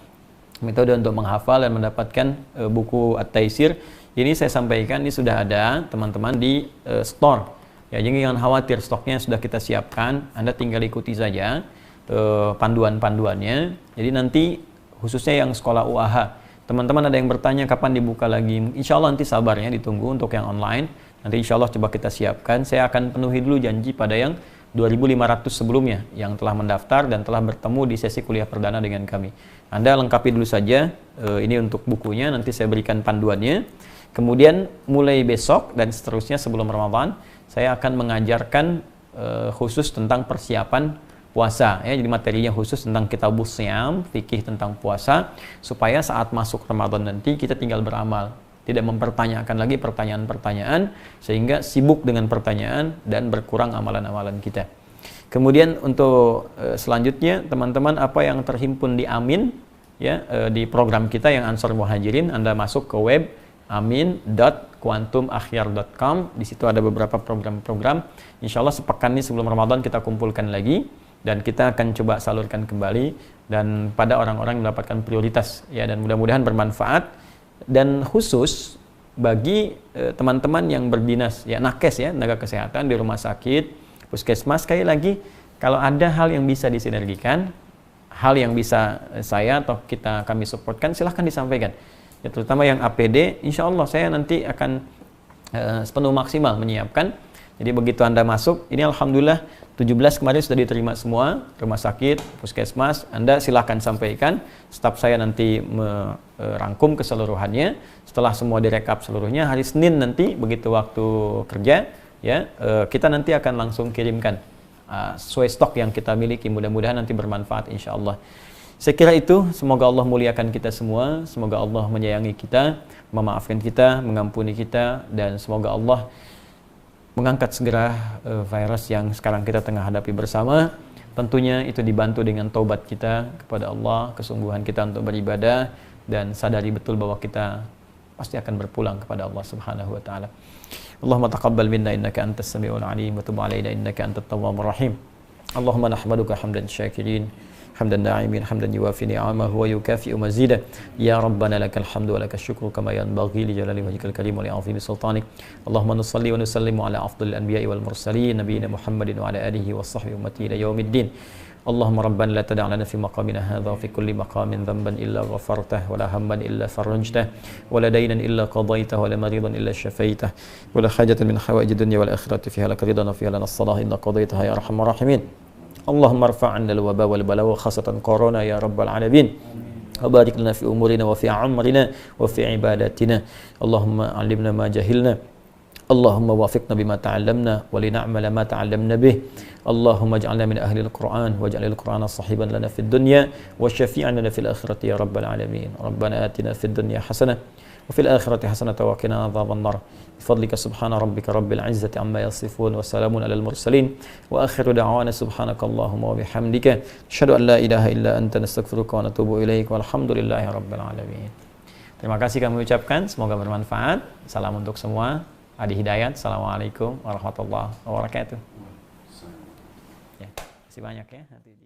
metode untuk menghafal dan mendapatkan buku At-Taisir. Ini saya sampaikan, ini sudah ada teman-teman di store. Ya, jadi jangan khawatir, stoknya sudah kita siapkan. Anda tinggal ikuti saja panduan-panduannya. Jadi nanti khususnya yang sekolah UAH, teman-teman ada yang bertanya kapan dibuka lagi. Insya Allah nanti sabarnya ditunggu untuk yang online. Nanti insya Allah coba kita siapkan. Saya akan penuhi dulu janji pada yang 2.500 sebelumnya yang telah mendaftar dan telah bertemu di sesi kuliah perdana dengan kami. Anda lengkapi dulu saja ini untuk bukunya, nanti saya berikan panduannya. Kemudian mulai besok dan seterusnya sebelum Ramadan, saya akan mengajarkan khusus tentang persiapan puasa ya. Jadi materinya khusus tentang Kitabus Shiyam, fikih tentang puasa, supaya saat masuk Ramadan nanti kita tinggal beramal, tidak mempertanyakan lagi pertanyaan-pertanyaan sehingga sibuk dengan pertanyaan dan berkurang amalan-amalan kita. Kemudian untuk selanjutnya teman-teman, apa yang terhimpun di Amin ya, di program kita yang Ansor Muhajirin, Anda masuk ke web amin.quantumakhyar.com. Di situ ada beberapa program-program. Insya Allah sepekan ini sebelum Ramadan kita kumpulkan lagi dan kita akan coba salurkan kembali dan pada orang-orang yang mendapatkan prioritas ya, dan mudah-mudahan bermanfaat. Dan khusus bagi teman-teman yang berdinas ya, nakes ya, tenaga kesehatan di rumah sakit, puskesmas, sekali lagi kalau ada hal yang bisa disinergikan, hal yang bisa saya atau kami supportkan, silahkan disampaikan. Ya, terutama yang APD, insya Allah saya nanti akan sepenuh maksimal menyiapkan. Jadi begitu Anda masuk, ini Alhamdulillah 17 kemarin sudah diterima semua, rumah sakit, puskesmas, Anda silahkan sampaikan, staf saya nanti merangkum keseluruhannya. Setelah semua direkap seluruhnya, hari Senin nanti begitu waktu kerja, ya kita nanti akan langsung kirimkan sesuai stok yang kita miliki, mudah-mudahan nanti bermanfaat insya Allah. Saya kira itu, semoga Allah muliakan kita semua, semoga Allah menyayangi kita, memaafkan kita, mengampuni kita, dan semoga Allah mengangkat segera virus yang sekarang kita tengah hadapi bersama. Tentunya itu dibantu dengan taubat kita kepada Allah, kesungguhan kita untuk beribadah, dan sadari betul bahwa kita pasti akan berpulang kepada Allah Subhanahu wa taala. Allahumma taqabbal minna innaka antas samiul alim wa tub alaina innaka antat tawwabur rahim. Allahumma nahmaduka hamdan syakirin حمدا ناعمين حمدا يوافي نعمه ويكافئ مزيده يا ربنا لك الحمد ولك الشكر كما ينبغي لجلال وجهك الكريم ولعظيم سلطانك اللهم نصلي ونسلم على أفضل الأنبياء والمرسلين نبينا محمد وعلى آله وصحبه أمته إلى يوم الدين اللهم ربنا لا تدع لنا في مقامنا هذا وفي كل مقام ذنبا إلا غفرته ولا هما إلا فرجته ولا دينا إلا قضيته ولا مريضا إلا شفيته ولا حاجة من حوائج الدنيا والآخرة فيها لك رضا وفيها لنا الصلاة إن قضيتها يا أرحم الراحمين اللهم ارفع عنا الوباء والبلاء وخاصة كورونا يا رب العالمين وبارك لنا في أمورنا وفي عمرنا وفي عباداتنا اللهم علمنا ما جهلنا اللهم وافقنا بما تعلمنا ولنعمل ما تعلمنا به اللهم اجعلنا من أهل القرآن واجعل القرآن صحيبا لنا في الدنيا وشفيعا لنا في الآخرة يا رب العالمين ربنا آتنا في الدنيا حسنة وفي الآخرة حسنة وقنا عذاب النار بفضلك سبحان ربك رب العزة عما يصفون وسلام على المرسلين وآخر دعوانا سبحانك اللهم وبحمدك أشهد أن لا إله إلا أنت نستغفرك ونتوب إليك والحمد لله رب العالمين. Terima kasih kami ucapkan, semoga bermanfaat. Salam untuk semua. Adi Hidayat. Assalamualaikum warahmatullahi wabarakatuh. Ya, terima kasih banyak ya. Nanti di